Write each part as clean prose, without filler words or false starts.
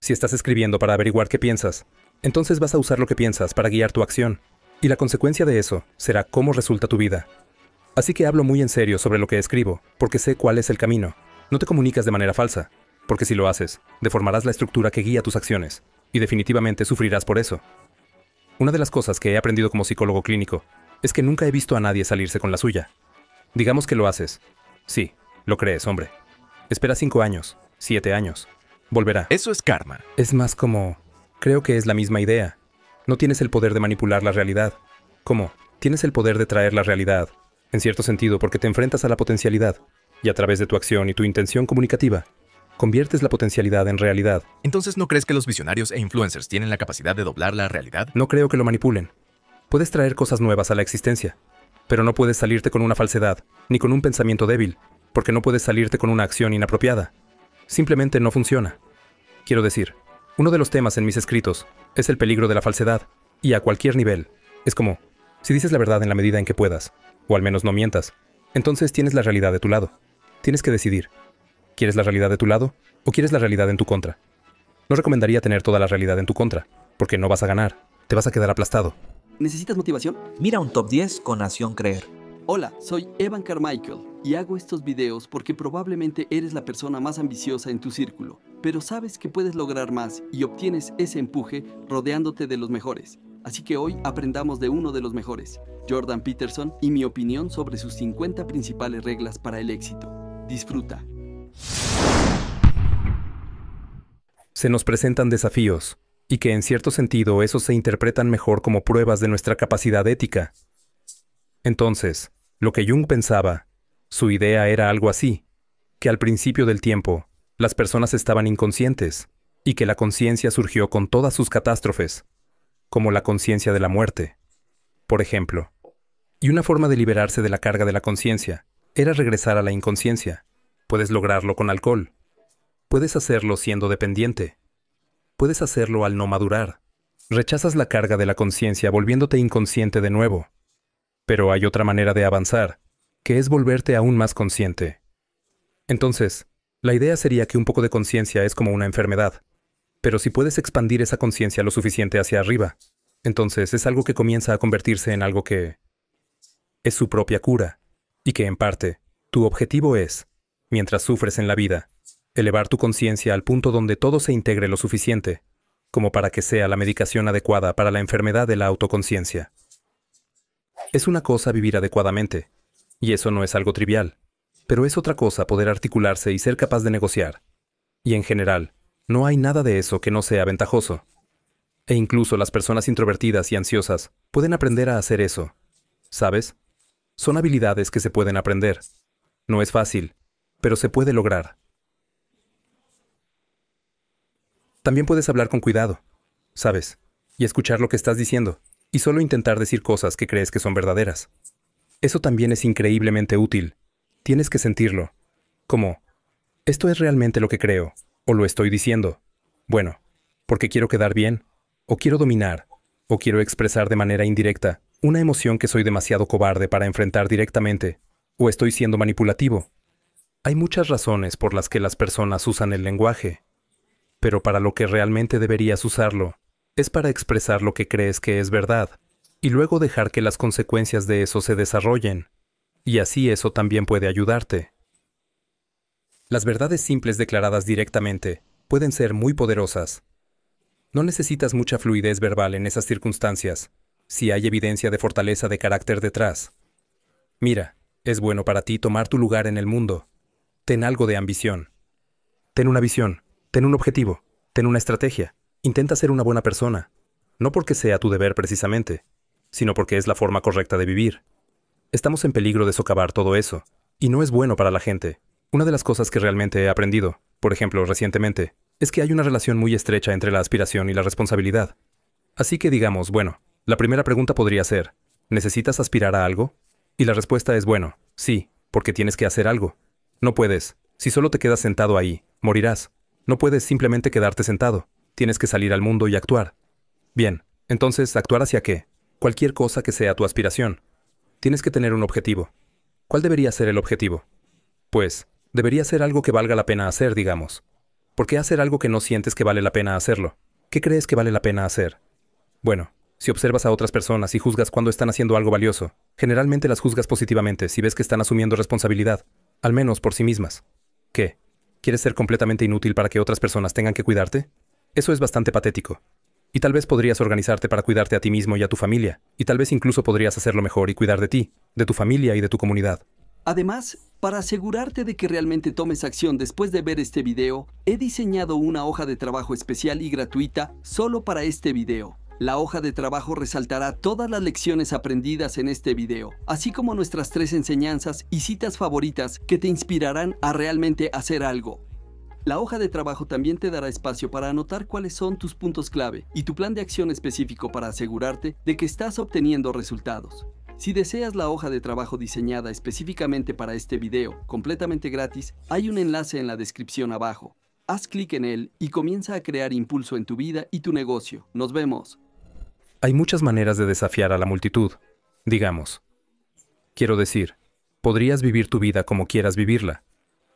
Si estás escribiendo para averiguar qué piensas, entonces vas a usar lo que piensas para guiar tu acción, y la consecuencia de eso será cómo resulta tu vida. Así que hablo muy en serio sobre lo que escribo, porque sé cuál es el camino. No te comunicas de manera falsa, porque si lo haces, deformarás la estructura que guía tus acciones, y definitivamente sufrirás por eso. Una de las cosas que he aprendido como psicólogo clínico es que nunca he visto a nadie salirse con la suya. Digamos que lo haces. Sí, lo crees, hombre. Espera 5 años, 7 años. Volverá. Eso es karma. Es más como... Creo que es la misma idea. No tienes el poder de manipular la realidad. ¿Cómo? Tienes el poder de traer la realidad. En cierto sentido, porque te enfrentas a la potencialidad. Y a través de tu acción y tu intención comunicativa, conviertes la potencialidad en realidad. Entonces, ¿no crees que los visionarios e influencers tienen la capacidad de doblar la realidad? No creo que lo manipulen. Puedes traer cosas nuevas a la existencia, pero no puedes salirte con una falsedad, ni con un pensamiento débil, porque no puedes salirte con una acción inapropiada. Simplemente no funciona. Quiero decir, uno de los temas en mis escritos es el peligro de la falsedad, y a cualquier nivel. Es como, si dices la verdad en la medida en que puedas, o al menos no mientas, entonces tienes la realidad de tu lado. Tienes que decidir, ¿quieres la realidad de tu lado o quieres la realidad en tu contra? No recomendaría tener toda la realidad en tu contra, porque no vas a ganar, te vas a quedar aplastado. ¿Necesitas motivación? Mira un top 10 con Nación Creer. Hola, soy Evan Carmichael y hago estos videos porque probablemente eres la persona más ambiciosa en tu círculo, pero sabes que puedes lograr más y obtienes ese empuje rodeándote de los mejores. Así que hoy aprendamos de uno de los mejores, Jordan Peterson, y mi opinión sobre sus 50 principales reglas para el éxito. Disfruta. Se nos presentan desafíos, y que en cierto sentido esos se interpretan mejor como pruebas de nuestra capacidad ética. Entonces, lo que Jung pensaba, su idea era algo así, que al principio del tiempo, las personas estaban inconscientes, y que la conciencia surgió con todas sus catástrofes, como la conciencia de la muerte, por ejemplo. Y una forma de liberarse de la carga de la conciencia era regresar a la inconsciencia. Puedes lograrlo con alcohol. Puedes hacerlo siendo dependiente. Puedes hacerlo al no madurar. Rechazas la carga de la conciencia volviéndote inconsciente de nuevo. Pero hay otra manera de avanzar, que es volverte aún más consciente. Entonces, la idea sería que un poco de conciencia es como una enfermedad. Pero si puedes expandir esa conciencia lo suficiente hacia arriba, entonces es algo que comienza a convertirse en algo que es su propia cura, y que en parte, tu objetivo es, mientras sufres en la vida, elevar tu conciencia al punto donde todo se integre lo suficiente, como para que sea la medicación adecuada para la enfermedad de la autoconciencia. Es una cosa vivir adecuadamente, y eso no es algo trivial, pero es otra cosa poder articularse y ser capaz de negociar. Y en general, no hay nada de eso que no sea ventajoso. E incluso las personas introvertidas y ansiosas pueden aprender a hacer eso. ¿Sabes? Son habilidades que se pueden aprender. No es fácil, pero se puede lograr. También puedes hablar con cuidado, ¿sabes? Y escuchar lo que estás diciendo, y solo intentar decir cosas que crees que son verdaderas. Eso también es increíblemente útil. Tienes que sentirlo. Como, ¿esto es realmente lo que creo? ¿O lo estoy diciendo? Bueno, porque quiero quedar bien, o quiero dominar, o quiero expresar de manera indirecta una emoción que soy demasiado cobarde para enfrentar directamente, o estoy siendo manipulativo. Hay muchas razones por las que las personas usan el lenguaje, pero para lo que realmente deberías usarlo es para expresar lo que crees que es verdad, y luego dejar que las consecuencias de eso se desarrollen, y así eso también puede ayudarte. Las verdades simples declaradas directamente pueden ser muy poderosas. No necesitas mucha fluidez verbal en esas circunstancias, si hay evidencia de fortaleza de carácter detrás. Mira, es bueno para ti tomar tu lugar en el mundo. Ten algo de ambición. Ten una visión, ten un objetivo, ten una estrategia. Intenta ser una buena persona, no porque sea tu deber precisamente, sino porque es la forma correcta de vivir. Estamos en peligro de socavar todo eso, y no es bueno para la gente. Una de las cosas que realmente he aprendido, por ejemplo, recientemente, es que hay una relación muy estrecha entre la aspiración y la responsabilidad. Así que digamos, bueno, la primera pregunta podría ser, ¿necesitas aspirar a algo? Y la respuesta es bueno, sí, porque tienes que hacer algo. No puedes, si solo te quedas sentado ahí, morirás. No puedes simplemente quedarte sentado. Tienes que salir al mundo y actuar. Bien, entonces, ¿actuar hacia qué? Cualquier cosa que sea tu aspiración. Tienes que tener un objetivo. ¿Cuál debería ser el objetivo? Pues, debería ser algo que valga la pena hacer, digamos. ¿Por qué hacer algo que no sientes que vale la pena hacerlo? ¿Qué crees que vale la pena hacer? Bueno, si observas a otras personas y juzgas cuando están haciendo algo valioso, generalmente las juzgas positivamente si ves que están asumiendo responsabilidad, al menos por sí mismas. ¿Qué? ¿Quieres ser completamente inútil para que otras personas tengan que cuidarte? Eso es bastante patético. Y tal vez podrías organizarte para cuidarte a ti mismo y a tu familia, y tal vez incluso podrías hacerlo mejor y cuidar de ti, de tu familia y de tu comunidad. Además, para asegurarte de que realmente tomes acción después de ver este video, he diseñado una hoja de trabajo especial y gratuita solo para este video. La hoja de trabajo resaltará todas las lecciones aprendidas en este video, así como nuestras 3 enseñanzas y citas favoritas que te inspirarán a realmente hacer algo. La hoja de trabajo también te dará espacio para anotar cuáles son tus puntos clave y tu plan de acción específico para asegurarte de que estás obteniendo resultados. Si deseas la hoja de trabajo diseñada específicamente para este video, completamente gratis, hay un enlace en la descripción abajo. Haz clic en él y comienza a crear impulso en tu vida y tu negocio. Nos vemos. Hay muchas maneras de desafiar a la multitud, digamos. Quiero decir, podrías vivir tu vida como quieras vivirla.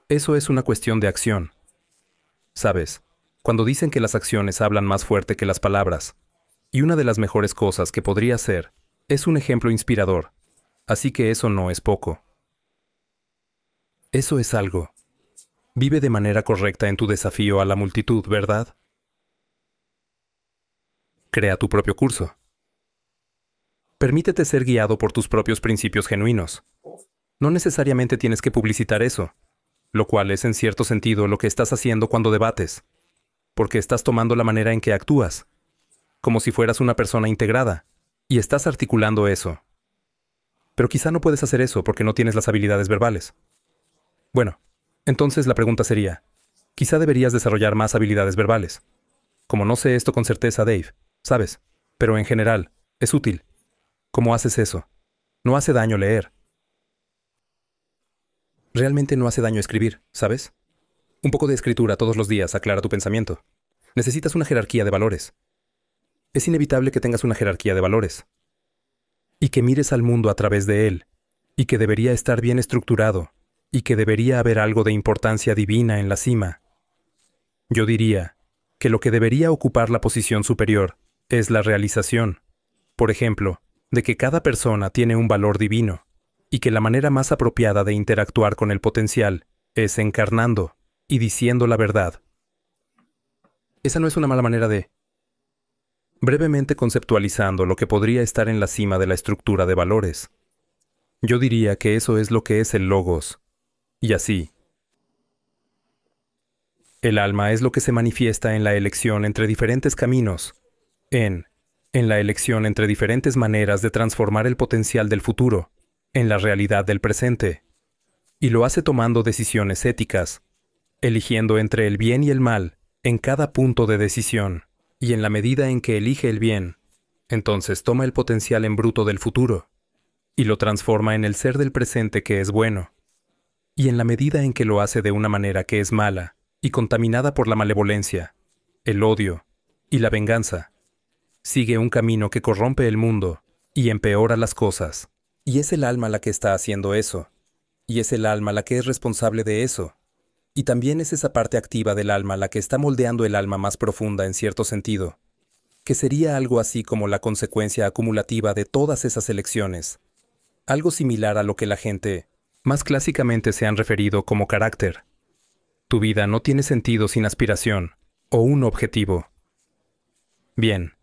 Eso es una cuestión de acción. ¿Sabes? Cuando dicen que las acciones hablan más fuerte que las palabras, y una de las mejores cosas que podría ser, es un ejemplo inspirador, así que eso no es poco. Eso es algo. Vive de manera correcta en tu desafío a la multitud, ¿verdad? Crea tu propio curso. Permítete ser guiado por tus propios principios genuinos. No necesariamente tienes que publicitar eso, lo cual es en cierto sentido lo que estás haciendo cuando debates, porque estás tomando la manera en que actúas, como si fueras una persona integrada, y estás articulando eso. Pero quizá no puedes hacer eso porque no tienes las habilidades verbales. Bueno, entonces la pregunta sería, quizá deberías desarrollar más habilidades verbales. Como no sé esto con certeza, Dave, ¿sabes? Pero en general, es útil. ¿Cómo haces eso? No hace daño leer. Realmente no hace daño escribir, ¿sabes? Un poco de escritura todos los días aclara tu pensamiento. Necesitas una jerarquía de valores. Es inevitable que tengas una jerarquía de valores. Y que mires al mundo a través de él. Y que debería estar bien estructurado. Y que debería haber algo de importancia divina en la cima. Yo diría que lo que debería ocupar la posición superior es la realización, por ejemplo, de que cada persona tiene un valor divino. Y que la manera más apropiada de interactuar con el potencial es encarnando y diciendo la verdad. Esa no es una mala manera de... Brevemente conceptualizando lo que podría estar en la cima de la estructura de valores. Yo diría que eso es lo que es el logos. Y así. El alma es lo que se manifiesta en la elección entre diferentes caminos, en la elección entre diferentes maneras de transformar el potencial del futuro en la realidad del presente, y lo hace tomando decisiones éticas, eligiendo entre el bien y el mal en cada punto de decisión, y en la medida en que elige el bien, entonces toma el potencial en bruto del futuro, y lo transforma en el ser del presente que es bueno, y en la medida en que lo hace de una manera que es mala, y contaminada por la malevolencia, el odio y la venganza, sigue un camino que corrompe el mundo y empeora las cosas. Y es el alma la que está haciendo eso. Y es el alma la que es responsable de eso. Y también es esa parte activa del alma la que está moldeando el alma más profunda en cierto sentido, que sería algo así como la consecuencia acumulativa de todas esas elecciones. Algo similar a lo que la gente, más clásicamente se han referido como carácter. Tu vida no tiene sentido sin aspiración o un objetivo. Bien,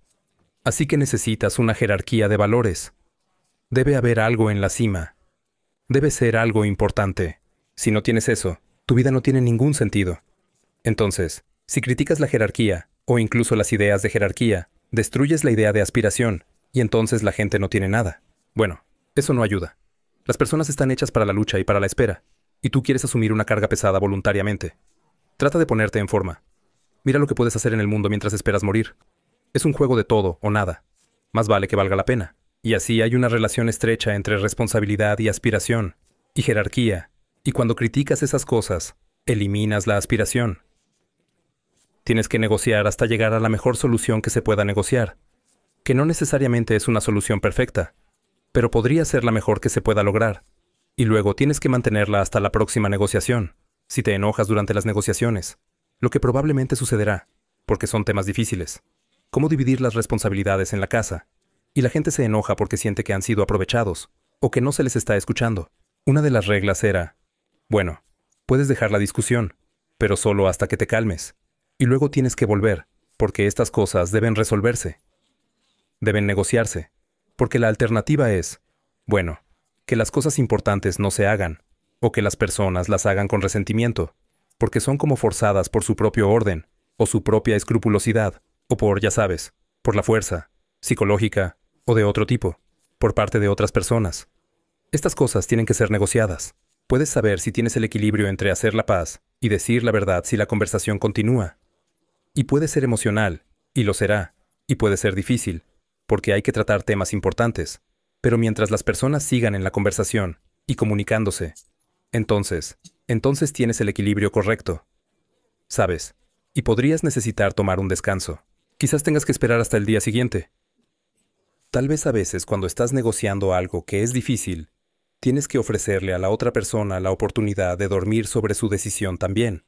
así que necesitas una jerarquía de valores. Debe haber algo en la cima. Debe ser algo importante. Si no tienes eso, tu vida no tiene ningún sentido. Entonces, si criticas la jerarquía, o incluso las ideas de jerarquía, destruyes la idea de aspiración, y entonces la gente no tiene nada. Bueno, eso no ayuda. Las personas están hechas para la lucha y para la espera, y tú quieres asumir una carga pesada voluntariamente. Trata de ponerte en forma. Mira lo que puedes hacer en el mundo mientras esperas morir. Es un juego de todo o nada. Más vale que valga la pena. Y así hay una relación estrecha entre responsabilidad y aspiración, y jerarquía, y cuando criticas esas cosas, eliminas la aspiración. Tienes que negociar hasta llegar a la mejor solución que se pueda negociar, que no necesariamente es una solución perfecta, pero podría ser la mejor que se pueda lograr, y luego tienes que mantenerla hasta la próxima negociación, si te enojas durante las negociaciones. lo que probablemente sucederá, porque son temas difíciles. Cómo dividir las responsabilidades en la casa. Y la gente se enoja porque siente que han sido aprovechados, o que no se les está escuchando. Una de las reglas era, bueno, puedes dejar la discusión, pero solo hasta que te calmes. Y luego tienes que volver, porque estas cosas deben resolverse. Deben negociarse, porque la alternativa es, bueno, que las cosas importantes no se hagan, o que las personas las hagan con resentimiento, porque son como forzadas por su propio orden, o su propia escrupulosidad, o por, ya sabes, por la fuerza, psicológica, o de otro tipo, por parte de otras personas. Estas cosas tienen que ser negociadas. Puedes saber si tienes el equilibrio entre hacer la paz y decir la verdad si la conversación continúa. Y puede ser emocional, y lo será, y puede ser difícil, porque hay que tratar temas importantes, pero mientras las personas sigan en la conversación y comunicándose, entonces tienes el equilibrio correcto. ¿Sabes? Y podrías necesitar tomar un descanso. Quizás tengas que esperar hasta el día siguiente. Tal vez a veces cuando estás negociando algo que es difícil, tienes que ofrecerle a la otra persona la oportunidad de dormir sobre su decisión también.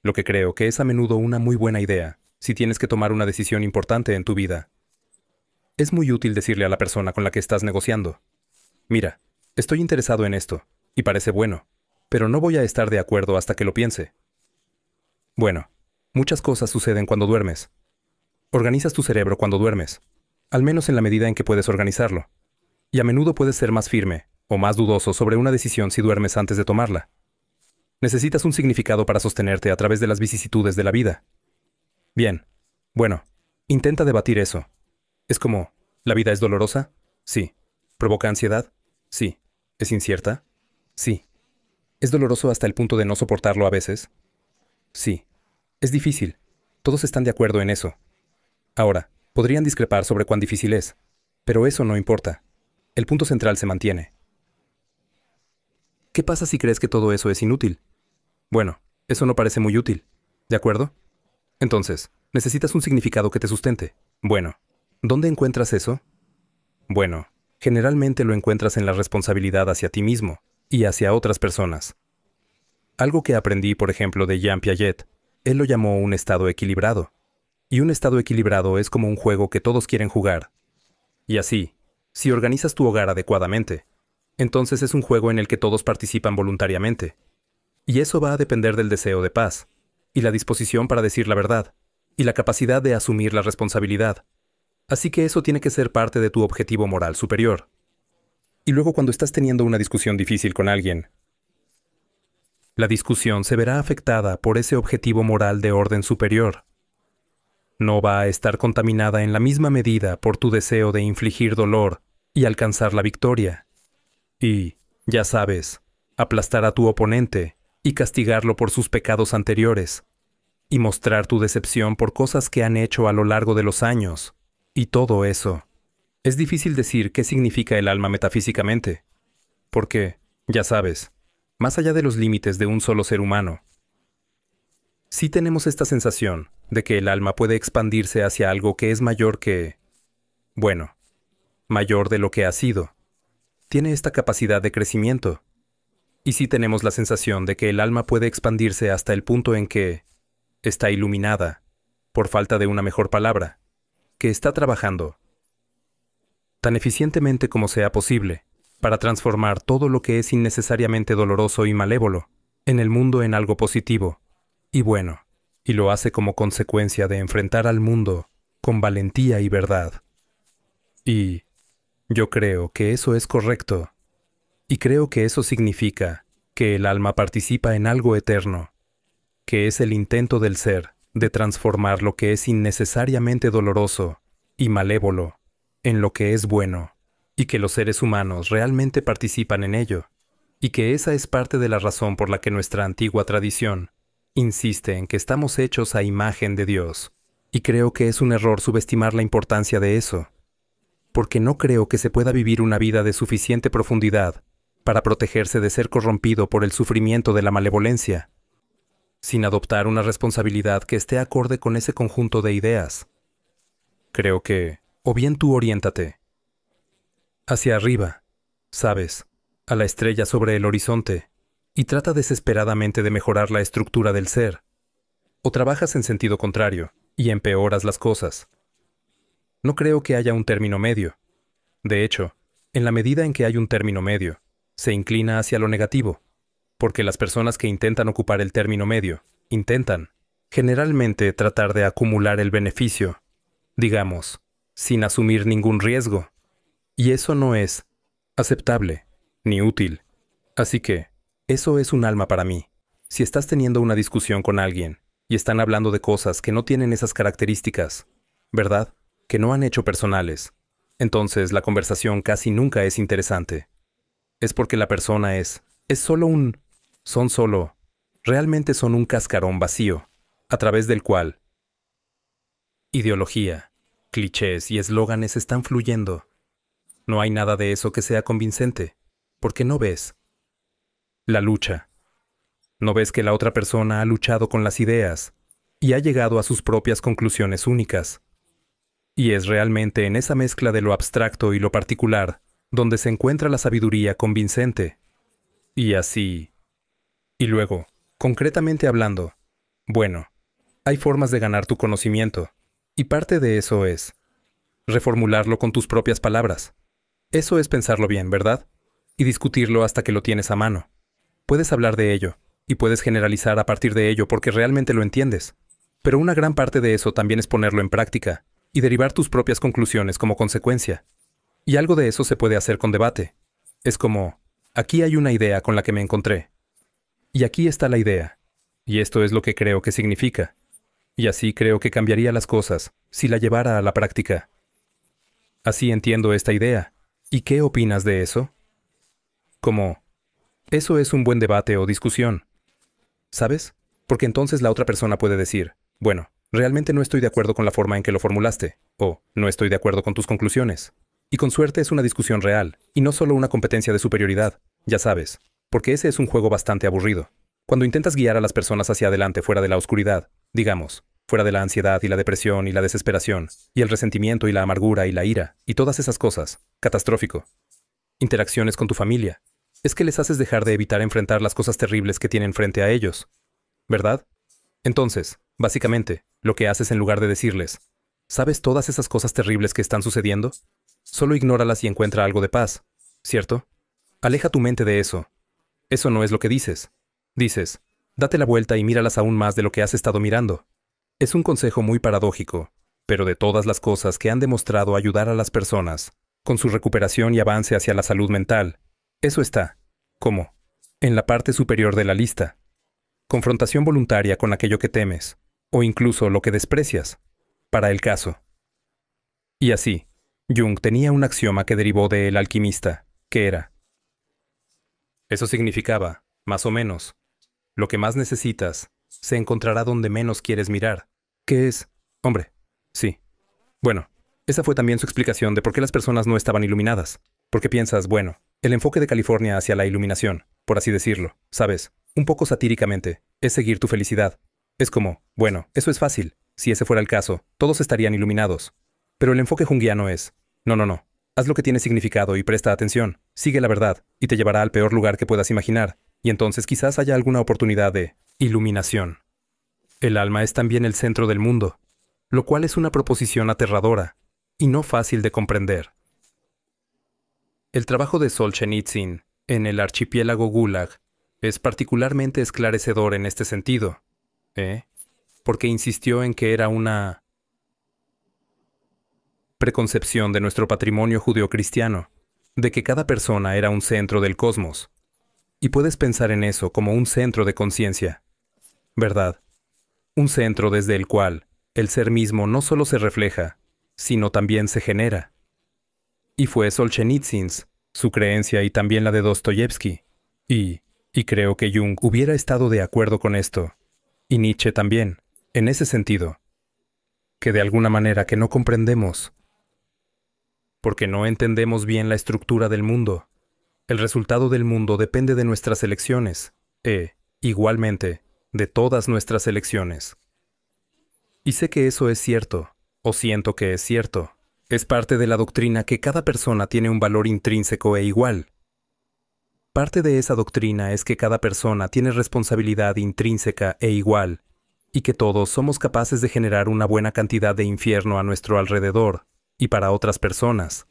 Lo que creo que es a menudo una muy buena idea, si tienes que tomar una decisión importante en tu vida. Es muy útil decirle a la persona con la que estás negociando, mira, estoy interesado en esto, y parece bueno, pero no voy a estar de acuerdo hasta que lo piense. Bueno, muchas cosas suceden cuando duermes. Organizas tu cerebro cuando duermes, al menos en la medida en que puedes organizarlo. Y a menudo puedes ser más firme o más dudoso sobre una decisión si duermes antes de tomarla. Necesitas un significado para sostenerte a través de las vicisitudes de la vida. Bien, bueno, intenta debatir eso. Es como, ¿la vida es dolorosa? Sí. ¿Provoca ansiedad? Sí. ¿Es incierta? Sí. ¿Es doloroso hasta el punto de no soportarlo a veces? Sí. Es difícil. Todos están de acuerdo en eso. Ahora, podrían discrepar sobre cuán difícil es, pero eso no importa. El punto central se mantiene. ¿Qué pasa si crees que todo eso es inútil? Bueno, eso no parece muy útil, ¿de acuerdo? Entonces, necesitas un significado que te sustente. Bueno, ¿dónde encuentras eso? Bueno, generalmente lo encuentras en la responsabilidad hacia ti mismo y hacia otras personas. Algo que aprendí, por ejemplo, de Jean Piaget, él lo llamó un estado equilibrado. Y un estado equilibrado es como un juego que todos quieren jugar. Y así, si organizas tu hogar adecuadamente, entonces es un juego en el que todos participan voluntariamente. Y eso va a depender del deseo de paz, y la disposición para decir la verdad, y la capacidad de asumir la responsabilidad. Así que eso tiene que ser parte de tu objetivo moral superior. Y luego cuando estás teniendo una discusión difícil con alguien, la discusión se verá afectada por ese objetivo moral de orden superior. No va a estar contaminada en la misma medida por tu deseo de infligir dolor y alcanzar la victoria. Y, ya sabes, aplastar a tu oponente y castigarlo por sus pecados anteriores, y mostrar tu decepción por cosas que han hecho a lo largo de los años, y todo eso. Es difícil decir qué significa el alma metafísicamente, porque, ya sabes, más allá de los límites de un solo ser humano, sí tenemos esta sensación de que el alma puede expandirse hacia algo que es mayor que, bueno, mayor de lo que ha sido. Tiene esta capacidad de crecimiento. Y sí tenemos la sensación de que el alma puede expandirse hasta el punto en que está iluminada, por falta de una mejor palabra, que está trabajando tan eficientemente como sea posible para transformar todo lo que es innecesariamente doloroso y malévolo en el mundo en algo positivo y bueno, y lo hace como consecuencia de enfrentar al mundo con valentía y verdad. Y yo creo que eso es correcto. Y creo que eso significa que el alma participa en algo eterno, que es el intento del ser de transformar lo que es innecesariamente doloroso y malévolo en lo que es bueno, y que los seres humanos realmente participan en ello, y que esa es parte de la razón por la que nuestra antigua tradición insiste en que estamos hechos a imagen de Dios, y creo que es un error subestimar la importancia de eso, porque no creo que se pueda vivir una vida de suficiente profundidad para protegerse de ser corrompido por el sufrimiento de la malevolencia, sin adoptar una responsabilidad que esté acorde con ese conjunto de ideas. Creo que, o bien tú oriéntate hacia arriba, sabes, a la estrella sobre el horizonte, y trata desesperadamente de mejorar la estructura del ser, o trabajas en sentido contrario y empeoras las cosas. No creo que haya un término medio. De hecho, en la medida en que hay un término medio, se inclina hacia lo negativo, porque las personas que intentan ocupar el término medio, intentan, generalmente, tratar de acumular el beneficio, digamos, sin asumir ningún riesgo, y eso no es aceptable, ni útil. Así que, eso es un alma para mí. Si estás teniendo una discusión con alguien, y están hablando de cosas que no tienen esas características, ¿verdad? Que no han hecho personales, entonces la conversación casi nunca es interesante. Es porque la persona realmente son un cascarón vacío, a través del cual ideología, clichés y eslóganes están fluyendo. No hay nada de eso que sea convincente, porque no ves la lucha. No ves que la otra persona ha luchado con las ideas y ha llegado a sus propias conclusiones únicas. Y es realmente en esa mezcla de lo abstracto y lo particular donde se encuentra la sabiduría convincente. Y así. Y luego, concretamente hablando, bueno, hay formas de ganar tu conocimiento, y parte de eso es reformularlo con tus propias palabras. Eso es pensarlo bien, ¿verdad? Y discutirlo hasta que lo tienes a mano. Puedes hablar de ello, y puedes generalizar a partir de ello porque realmente lo entiendes. Pero una gran parte de eso también es ponerlo en práctica, y derivar tus propias conclusiones como consecuencia. Y algo de eso se puede hacer con debate. Es como, aquí hay una idea con la que me encontré. Y aquí está la idea. Y esto es lo que creo que significa. Y así creo que cambiaría las cosas si la llevara a la práctica. Así entiendo esta idea. ¿Y qué opinas de eso? Como, eso es un buen debate o discusión. ¿Sabes? Porque entonces la otra persona puede decir, bueno, realmente no estoy de acuerdo con la forma en que lo formulaste, o no estoy de acuerdo con tus conclusiones. Y con suerte es una discusión real, y no solo una competencia de superioridad, ya sabes, porque ese es un juego bastante aburrido. Cuando intentas guiar a las personas hacia adelante fuera de la oscuridad, digamos, fuera de la ansiedad y la depresión y la desesperación, y el resentimiento y la amargura y la ira, y todas esas cosas, catastrófico. Interacciones con tu familia. Es que les haces dejar de evitar enfrentar las cosas terribles que tienen frente a ellos, ¿verdad? Entonces, básicamente, lo que haces en lugar de decirles, ¿sabes todas esas cosas terribles que están sucediendo? Solo ignóralas y encuentra algo de paz, ¿cierto? Aleja tu mente de eso. Eso no es lo que dices. Dices, date la vuelta y míralas aún más de lo que has estado mirando. Es un consejo muy paradójico, pero de todas las cosas que han demostrado ayudar a las personas, con su recuperación y avance hacia la salud mental, eso está, como, en la parte superior de la lista. Confrontación voluntaria con aquello que temes, o incluso lo que desprecias, para el caso. Y así, Jung tenía un axioma que derivó de El alquimista, que era. Eso significaba, más o menos, lo que más necesitas se encontrará donde menos quieres mirar. ¿Qué es? Hombre, sí. Bueno, esa fue también su explicación de por qué las personas no estaban iluminadas. Porque piensas, bueno, el enfoque de California hacia la iluminación, por así decirlo, ¿sabes? Un poco satíricamente, es seguir tu felicidad. Es como, bueno, eso es fácil. Si ese fuera el caso, todos estarían iluminados. Pero el enfoque junguiano es, no. Haz lo que tiene significado y presta atención. Sigue la verdad, y te llevará al peor lugar que puedas imaginar. Y entonces quizás haya alguna oportunidad de iluminación. El alma es también el centro del mundo, lo cual es una proposición aterradora, y no fácil de comprender. El trabajo de Solzhenitsyn en el archipiélago Gulag es particularmente esclarecedor en este sentido, porque insistió en que era una preconcepción de nuestro patrimonio judeocristiano, de que cada persona era un centro del cosmos, y puedes pensar en eso como un centro de conciencia, ¿verdad? Un centro desde el cual el ser mismo no solo se refleja, sino también se genera. Y fue Solzhenitsyn, su creencia y también la de Dostoyevsky, y creo que Jung hubiera estado de acuerdo con esto, y Nietzsche también, en ese sentido, que de alguna manera que no comprendemos, porque no entendemos bien la estructura del mundo. El resultado del mundo depende de nuestras elecciones, igualmente, de todas nuestras elecciones. Y sé que eso es cierto, o siento que es cierto. Es parte de la doctrina que cada persona tiene un valor intrínseco e igual. Parte de esa doctrina es que cada persona tiene responsabilidad intrínseca e igual, y que todos somos capaces de generar una buena cantidad de infierno a nuestro alrededor y para otras personas.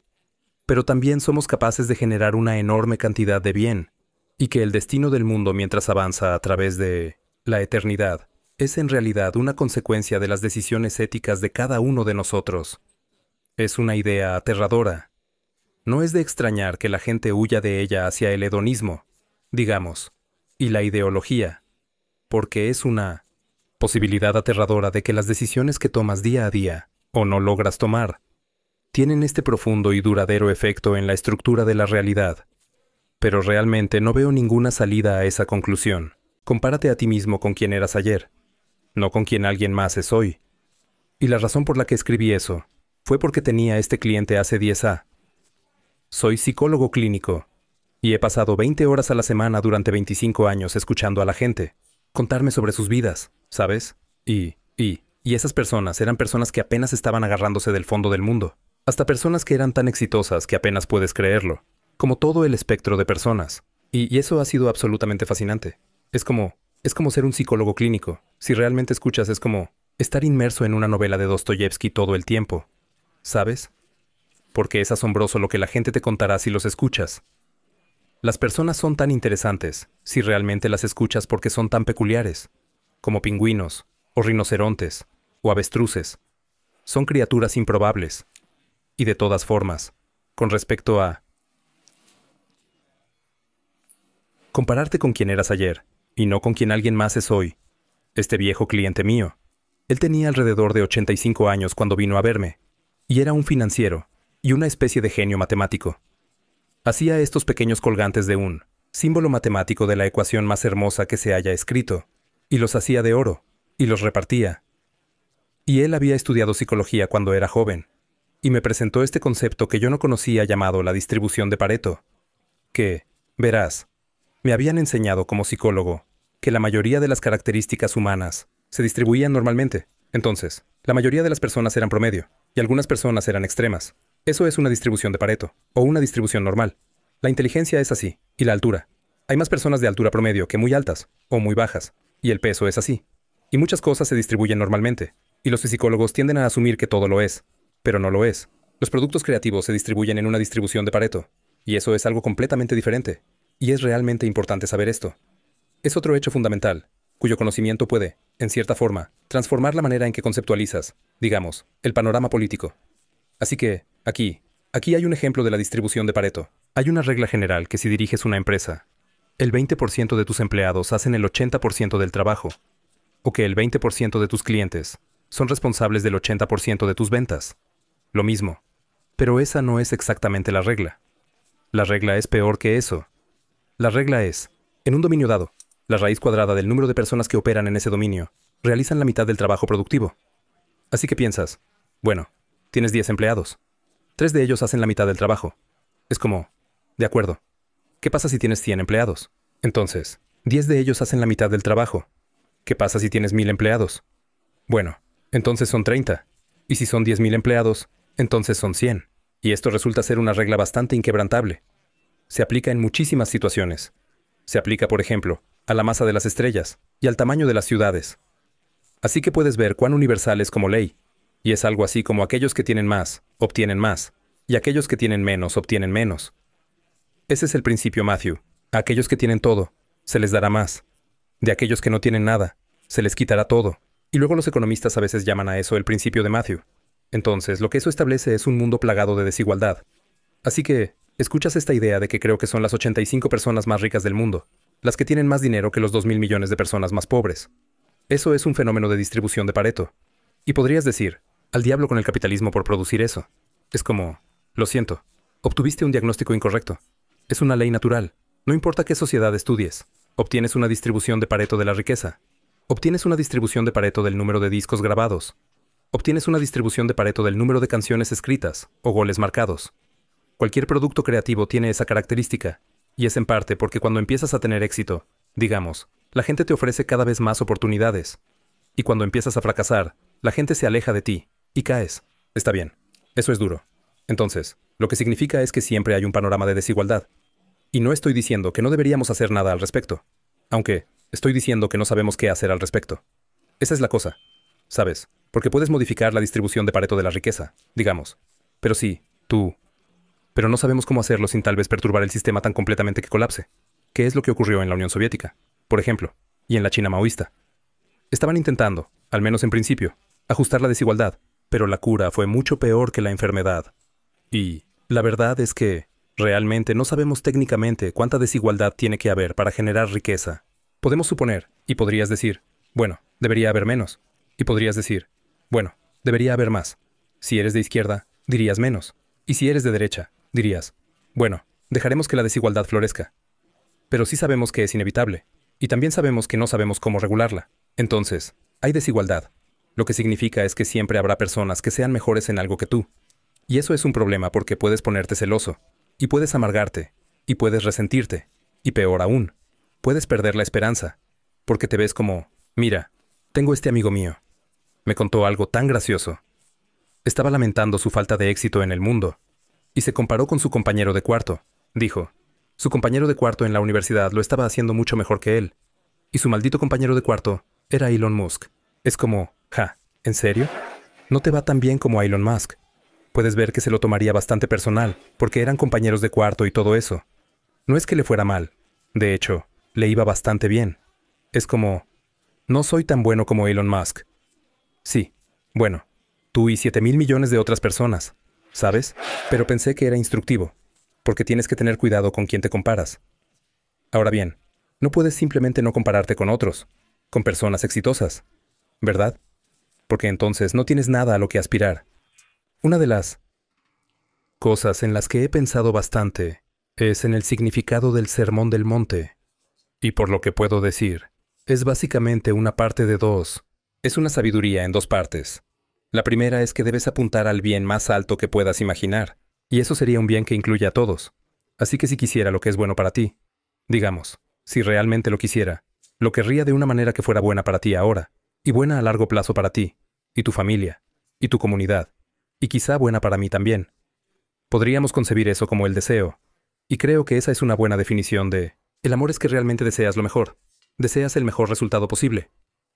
Pero también somos capaces de generar una enorme cantidad de bien, y que el destino del mundo mientras avanza a través de la eternidad es en realidad una consecuencia de las decisiones éticas de cada uno de nosotros. Es una idea aterradora. No es de extrañar que la gente huya de ella hacia el hedonismo, digamos, y la ideología, porque es una posibilidad aterradora de que las decisiones que tomas día a día, o no logras tomar, tienen este profundo y duradero efecto en la estructura de la realidad. Pero realmente no veo ninguna salida a esa conclusión. Compárate a ti mismo con quien eras ayer, no con quien alguien más es hoy. Y la razón por la que escribí eso fue porque tenía este cliente hace 10 años. Soy psicólogo clínico y he pasado 20 horas a la semana durante 25 años escuchando a la gente contarme sobre sus vidas, ¿sabes? Y esas personas eran personas que apenas estaban agarrándose del fondo del mundo. Hasta personas que eran tan exitosas que apenas puedes creerlo. Como todo el espectro de personas. Y eso ha sido absolutamente fascinante. Es como ser un psicólogo clínico. Si realmente escuchas, es como estar inmerso en una novela de Dostoyevsky todo el tiempo. ¿Sabes? Porque es asombroso lo que la gente te contará si los escuchas. Las personas son tan interesantes si realmente las escuchas porque son tan peculiares, como pingüinos, o rinocerontes, o avestruces. Son criaturas improbables. Y de todas formas, con respecto a compararte con quien eras ayer, y no con quien alguien más es hoy. Este viejo cliente mío, él tenía alrededor de 85 años cuando vino a verme, y era un financiero, y una especie de genio matemático. Hacía estos pequeños colgantes de un símbolo matemático de la ecuación más hermosa que se haya escrito, y los hacía de oro, y los repartía. Y él había estudiado psicología cuando era joven, y me presentó este concepto que yo no conocía llamado la distribución de Pareto, que, verás, me habían enseñado como psicólogo que la mayoría de las características humanas se distribuían normalmente. Entonces, la mayoría de las personas eran promedio, y algunas personas eran extremas. Eso es una distribución de Pareto, o una distribución normal. La inteligencia es así, y la altura. Hay más personas de altura promedio que muy altas, o muy bajas, y el peso es así. Y muchas cosas se distribuyen normalmente, y los psicólogos tienden a asumir que todo lo es, pero no lo es. Los productos creativos se distribuyen en una distribución de Pareto, y eso es algo completamente diferente, y es realmente importante saber esto. Es otro hecho fundamental, cuyo conocimiento puede, en cierta forma, transformar la manera en que conceptualizas, digamos, el panorama político. Así que, aquí hay un ejemplo de la distribución de Pareto. Hay una regla general que si diriges una empresa, el 20% de tus empleados hacen el 80% del trabajo, o que el 20% de tus clientes son responsables del 80% de tus ventas. Lo mismo. Pero esa no es exactamente la regla. La regla es peor que eso. La regla es, en un dominio dado, la raíz cuadrada del número de personas que operan en ese dominio realizan la mitad del trabajo productivo. Así que piensas, bueno, tienes 10 empleados. 3 de ellos hacen la mitad del trabajo. Es como, de acuerdo. ¿Qué pasa si tienes 100 empleados? Entonces, 10 de ellos hacen la mitad del trabajo. ¿Qué pasa si tienes 1000 empleados? Bueno, entonces son 30. Y si son 10.000 empleados, entonces son 100. Y esto resulta ser una regla bastante inquebrantable. Se aplica en muchísimas situaciones. Se aplica, por ejemplo, a la masa de las estrellas y al tamaño de las ciudades. Así que puedes ver cuán universal es como ley. Y es algo así como aquellos que tienen más, obtienen más, y aquellos que tienen menos, obtienen menos. Ese es el principio Matthew. A aquellos que tienen todo, se les dará más. De aquellos que no tienen nada, se les quitará todo. Y luego los economistas a veces llaman a eso el principio de Matthew. Entonces, lo que eso establece es un mundo plagado de desigualdad. Así que, escuchas esta idea de que creo que son las 85 personas más ricas del mundo, las que tienen más dinero que los 2.000 millones de personas más pobres. Eso es un fenómeno de distribución de Pareto. Y podrías decir, al diablo con el capitalismo por producir eso. Es como, lo siento, obtuviste un diagnóstico incorrecto. Es una ley natural. No importa qué sociedad estudies, obtienes una distribución de Pareto de la riqueza. Obtienes una distribución de Pareto del número de discos grabados. Obtienes una distribución de Pareto del número de canciones escritas o goles marcados. Cualquier producto creativo tiene esa característica, y es en parte porque cuando empiezas a tener éxito, digamos, la gente te ofrece cada vez más oportunidades. Y cuando empiezas a fracasar, la gente se aleja de ti, y caes. Está bien. Eso es duro. Entonces, lo que significa es que siempre hay un panorama de desigualdad. Y no estoy diciendo que no deberíamos hacer nada al respecto, aunque estoy diciendo que no sabemos qué hacer al respecto. Esa es la cosa, ¿sabes? Porque puedes modificar la distribución de Pareto de la riqueza, digamos. Pero sí, pero no sabemos cómo hacerlo sin tal vez perturbar el sistema tan completamente que colapse. ¿Qué es lo que ocurrió en la Unión Soviética, por ejemplo, y en la China maoísta? Estaban intentando, al menos en principio, ajustar la desigualdad, pero la cura fue mucho peor que la enfermedad. Y la verdad es que realmente no sabemos técnicamente cuánta desigualdad tiene que haber para generar riqueza. Podemos suponer, y podrías decir, bueno, debería haber menos. Y podrías decir, bueno, debería haber más. Si eres de izquierda, dirías menos. Y si eres de derecha, dirías, bueno, dejaremos que la desigualdad florezca. Pero sí sabemos que es inevitable. Y también sabemos que no sabemos cómo regularla. Entonces, hay desigualdad. Lo que significa es que siempre habrá personas que sean mejores en algo que tú. Y eso es un problema porque puedes ponerte celoso. Y puedes amargarte. Y puedes resentirte. Y peor aún, puedes perder la esperanza. Porque te ves como, mira, tengo este amigo mío. Me contó algo tan gracioso. Estaba lamentando su falta de éxito en el mundo. Y se comparó con su compañero de cuarto. Dijo, su compañero de cuarto en la universidad lo estaba haciendo mucho mejor que él. Y su maldito compañero de cuarto era Elon Musk. Es como, ¿en serio? No te va tan bien como a Elon Musk. Puedes ver que se lo tomaría bastante personal, porque eran compañeros de cuarto y todo eso. No es que le fuera mal. De hecho, le iba bastante bien. Es como, no soy tan bueno como Elon Musk. Sí, bueno, tú y 7,000 millones de otras personas, ¿sabes? Pero pensé que era instructivo, porque tienes que tener cuidado con quién te comparas. Ahora bien, no puedes simplemente no compararte con otros, con personas exitosas, ¿verdad? Porque entonces no tienes nada a lo que aspirar. Una de las cosas en las que he pensado bastante es en el significado del Sermón del Monte. Y por lo que puedo decir, es básicamente una parte de dos. Es una sabiduría en dos partes. La primera es que debes apuntar al bien más alto que puedas imaginar, y eso sería un bien que incluye a todos. Así que si quisiera lo que es bueno para ti, digamos, si realmente lo quisiera, lo querría de una manera que fuera buena para ti ahora, y buena a largo plazo para ti, y tu familia, y tu comunidad, y quizá buena para mí también. Podríamos concebir eso como el deseo, y creo que esa es una buena definición de, el amor es que realmente deseas lo mejor, deseas el mejor resultado posible.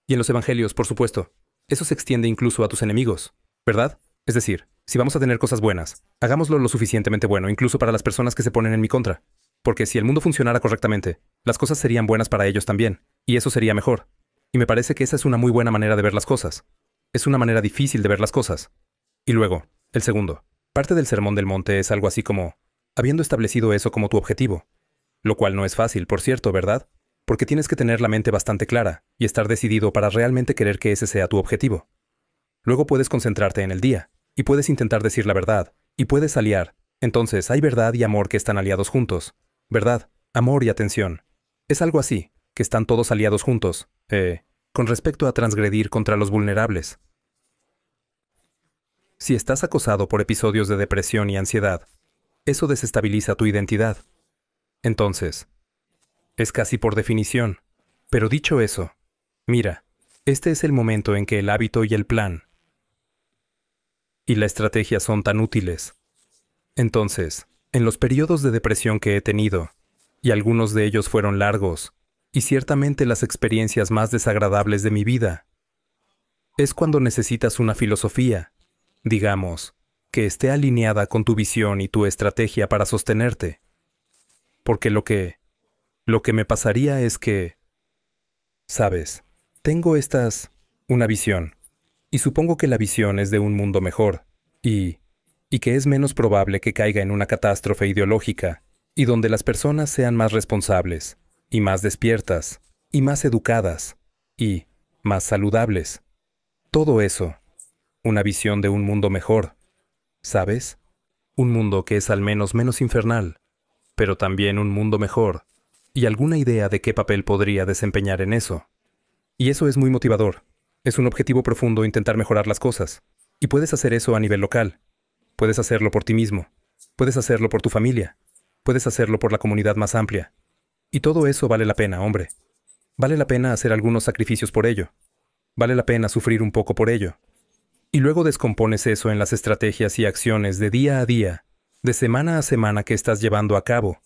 Y en los evangelios, por supuesto, eso se extiende incluso a tus enemigos, ¿verdad? Es decir, si vamos a tener cosas buenas, hagámoslo lo suficientemente bueno incluso para las personas que se ponen en mi contra. Porque si el mundo funcionara correctamente, las cosas serían buenas para ellos también, y eso sería mejor. Y me parece que esa es una muy buena manera de ver las cosas. Es una manera difícil de ver las cosas. Y luego, el segundo. Parte del Sermón del Monte es algo así como, habiendo establecido eso como tu objetivo. Lo cual no es fácil, por cierto, ¿verdad? Porque tienes que tener la mente bastante clara y estar decidido para realmente querer que ese sea tu objetivo. Luego puedes concentrarte en el día, y puedes intentar decir la verdad, y puedes aliar. Entonces hay verdad y amor que están aliados juntos. Verdad, amor y atención. Es algo así, que están todos aliados juntos, con respecto a transgredir contra los vulnerables. Si estás acosado por episodios de depresión y ansiedad, eso desestabiliza tu identidad. Entonces, es casi por definición. Pero dicho eso, mira, este es el momento en que el hábito y el plan y la estrategia son tan útiles. Entonces, en los periodos de depresión que he tenido, y algunos de ellos fueron largos, y ciertamente las experiencias más desagradables de mi vida, es cuando necesitas una filosofía, digamos, que esté alineada con tu visión y tu estrategia para sostenerte. Porque lo que me pasaría es que, sabes, tengo una visión, y supongo que la visión es de un mundo mejor, y que es menos probable que caiga en una catástrofe ideológica, y donde las personas sean más responsables, y más despiertas, y más educadas, y más saludables. Todo eso, una visión de un mundo mejor, ¿sabes? Un mundo que es al menos menos infernal, pero también un mundo mejor, y alguna idea de qué papel podría desempeñar en eso. Y eso es muy motivador. Es un objetivo profundo intentar mejorar las cosas. Y puedes hacer eso a nivel local. Puedes hacerlo por ti mismo. Puedes hacerlo por tu familia. Puedes hacerlo por la comunidad más amplia. Y todo eso vale la pena, hombre. Vale la pena hacer algunos sacrificios por ello. Vale la pena sufrir un poco por ello. Y luego descompones eso en las estrategias y acciones de día a día, de semana a semana que estás llevando a cabo.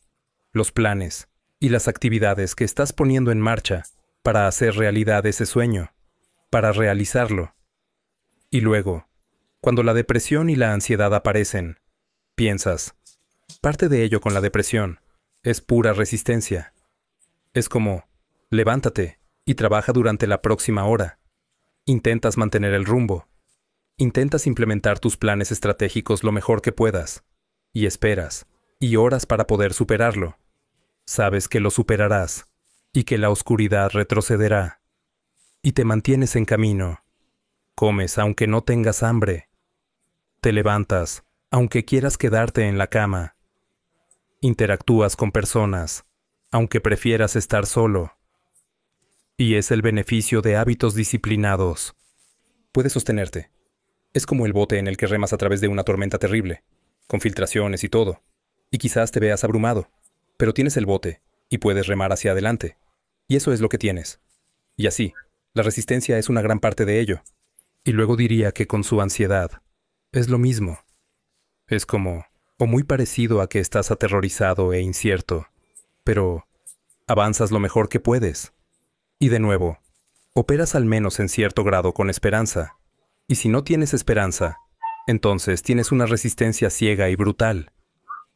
los planes y las actividades que estás poniendo en marcha para hacer realidad ese sueño, para realizarlo. Y luego, cuando la depresión y la ansiedad aparecen, piensas, parte de ello con la depresión es pura resistencia. Es como, levántate y trabaja durante la próxima hora. Intentas mantener el rumbo. Intentas implementar tus planes estratégicos lo mejor que puedas. Y esperas, y oras para poder superarlo. Sabes que lo superarás, y que la oscuridad retrocederá. Y te mantienes en camino. Comes aunque no tengas hambre. Te levantas, aunque quieras quedarte en la cama. Interactúas con personas, aunque prefieras estar solo. Y es el beneficio de hábitos disciplinados. Puedes sostenerte. Es como el bote en el que remas a través de una tormenta terrible, con filtraciones y todo. Y quizás te veas abrumado, pero tienes el bote y puedes remar hacia adelante. Y eso es lo que tienes. Y así, la resistencia es una gran parte de ello. Y luego diría que con su ansiedad es lo mismo. Es como, o muy parecido a que estás aterrorizado e incierto, pero avanzas lo mejor que puedes. Y de nuevo, operas al menos en cierto grado con esperanza. Y si no tienes esperanza, entonces tienes una resistencia ciega y brutal.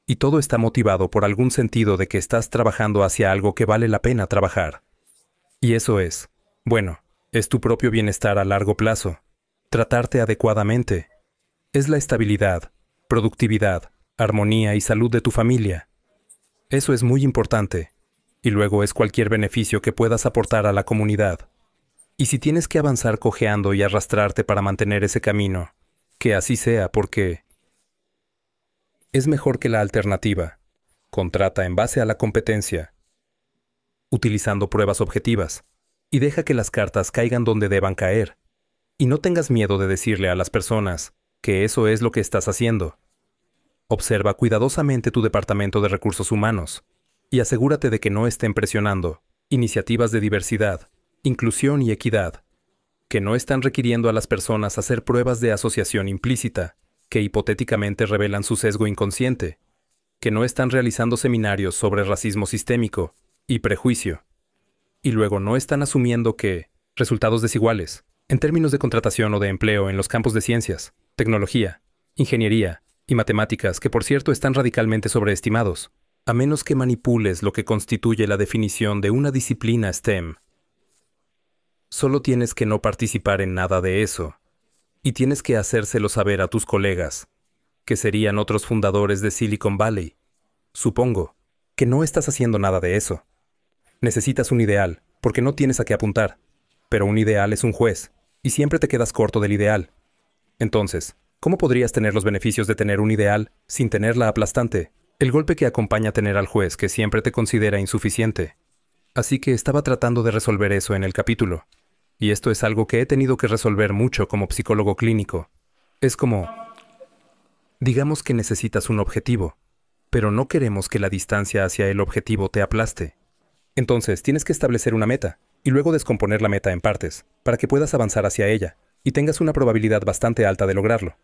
Y todo está motivado por algún sentido de que estás trabajando hacia algo que vale la pena trabajar. Y eso es, bueno, es tu propio bienestar a largo plazo. Tratarte adecuadamente. Es la estabilidad, productividad, armonía y salud de tu familia. Eso es muy importante. Y luego es cualquier beneficio que puedas aportar a la comunidad. Y si tienes que avanzar cojeando y arrastrarte para mantener ese camino, que así sea porque es mejor que la alternativa. Contrata en base a la competencia, utilizando pruebas objetivas, y deja que las cartas caigan donde deban caer. Y no tengas miedo de decirle a las personas que eso es lo que estás haciendo. Observa cuidadosamente tu departamento de recursos humanos y asegúrate de que no estén presionando iniciativas de diversidad, inclusión y equidad, que no están requiriendo a las personas hacer pruebas de asociación implícita, que hipotéticamente revelan su sesgo inconsciente, que no están realizando seminarios sobre racismo sistémico y prejuicio, y luego no están asumiendo que resultados desiguales, en términos de contratación o de empleo en los campos de ciencias, tecnología, ingeniería y matemáticas, que por cierto están radicalmente sobreestimados, a menos que manipules lo que constituye la definición de una disciplina STEM. Solo tienes que no participar en nada de eso, y tienes que hacérselo saber a tus colegas, que serían otros fundadores de Silicon Valley. Supongo que no estás haciendo nada de eso. Necesitas un ideal, porque no tienes a qué apuntar, pero un ideal es un juez, y siempre te quedas corto del ideal. Entonces, ¿cómo podrías tener los beneficios de tener un ideal sin tener la aplastante, el golpe que acompaña a tener al juez que siempre te considera insuficiente? Así que estaba tratando de resolver eso en el capítulo. Y esto es algo que he tenido que resolver mucho como psicólogo clínico. Es como, digamos que necesitas un objetivo, pero no queremos que la distancia hacia el objetivo te aplaste. Entonces tienes que establecer una meta, y luego descomponer la meta en partes, para que puedas avanzar hacia ella, y tengas una probabilidad bastante alta de lograrlo.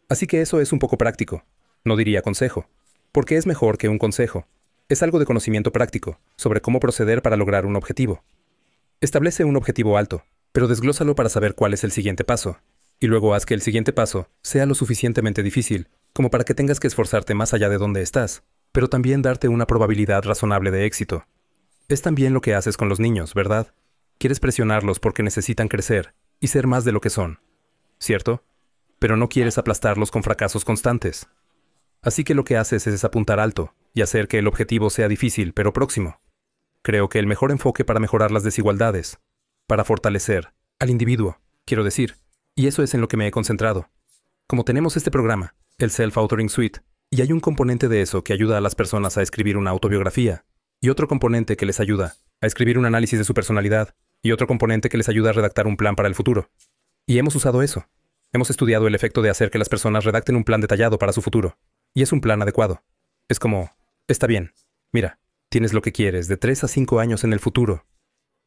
Así que eso es un poco práctico. No diría consejo, porque es mejor que un consejo. Es algo de conocimiento práctico, sobre cómo proceder para lograr un objetivo. Establece un objetivo alto, pero desglósalo para saber cuál es el siguiente paso, y luego haz que el siguiente paso sea lo suficientemente difícil, como para que tengas que esforzarte más allá de donde estás, pero también darte una probabilidad razonable de éxito. Es también lo que haces con los niños, ¿verdad? Quieres presionarlos porque necesitan crecer y ser más de lo que son, ¿cierto? Pero no quieres aplastarlos con fracasos constantes. Así que lo que haces es apuntar alto y hacer que el objetivo sea difícil, pero próximo. Creo que el mejor enfoque para mejorar las desigualdades, para fortalecer al individuo, quiero decir, y eso es en lo que me he concentrado. Como tenemos este programa, el Self-Authoring Suite, y hay un componente de eso que ayuda a las personas a escribir una autobiografía, y otro componente que les ayuda a escribir un análisis de su personalidad, y otro componente que les ayuda a redactar un plan para el futuro. Y hemos usado eso. Hemos estudiado el efecto de hacer que las personas redacten un plan detallado para su futuro. Y es un plan adecuado. Es como, está bien, mira, tienes lo que quieres de 3 a 5 años en el futuro.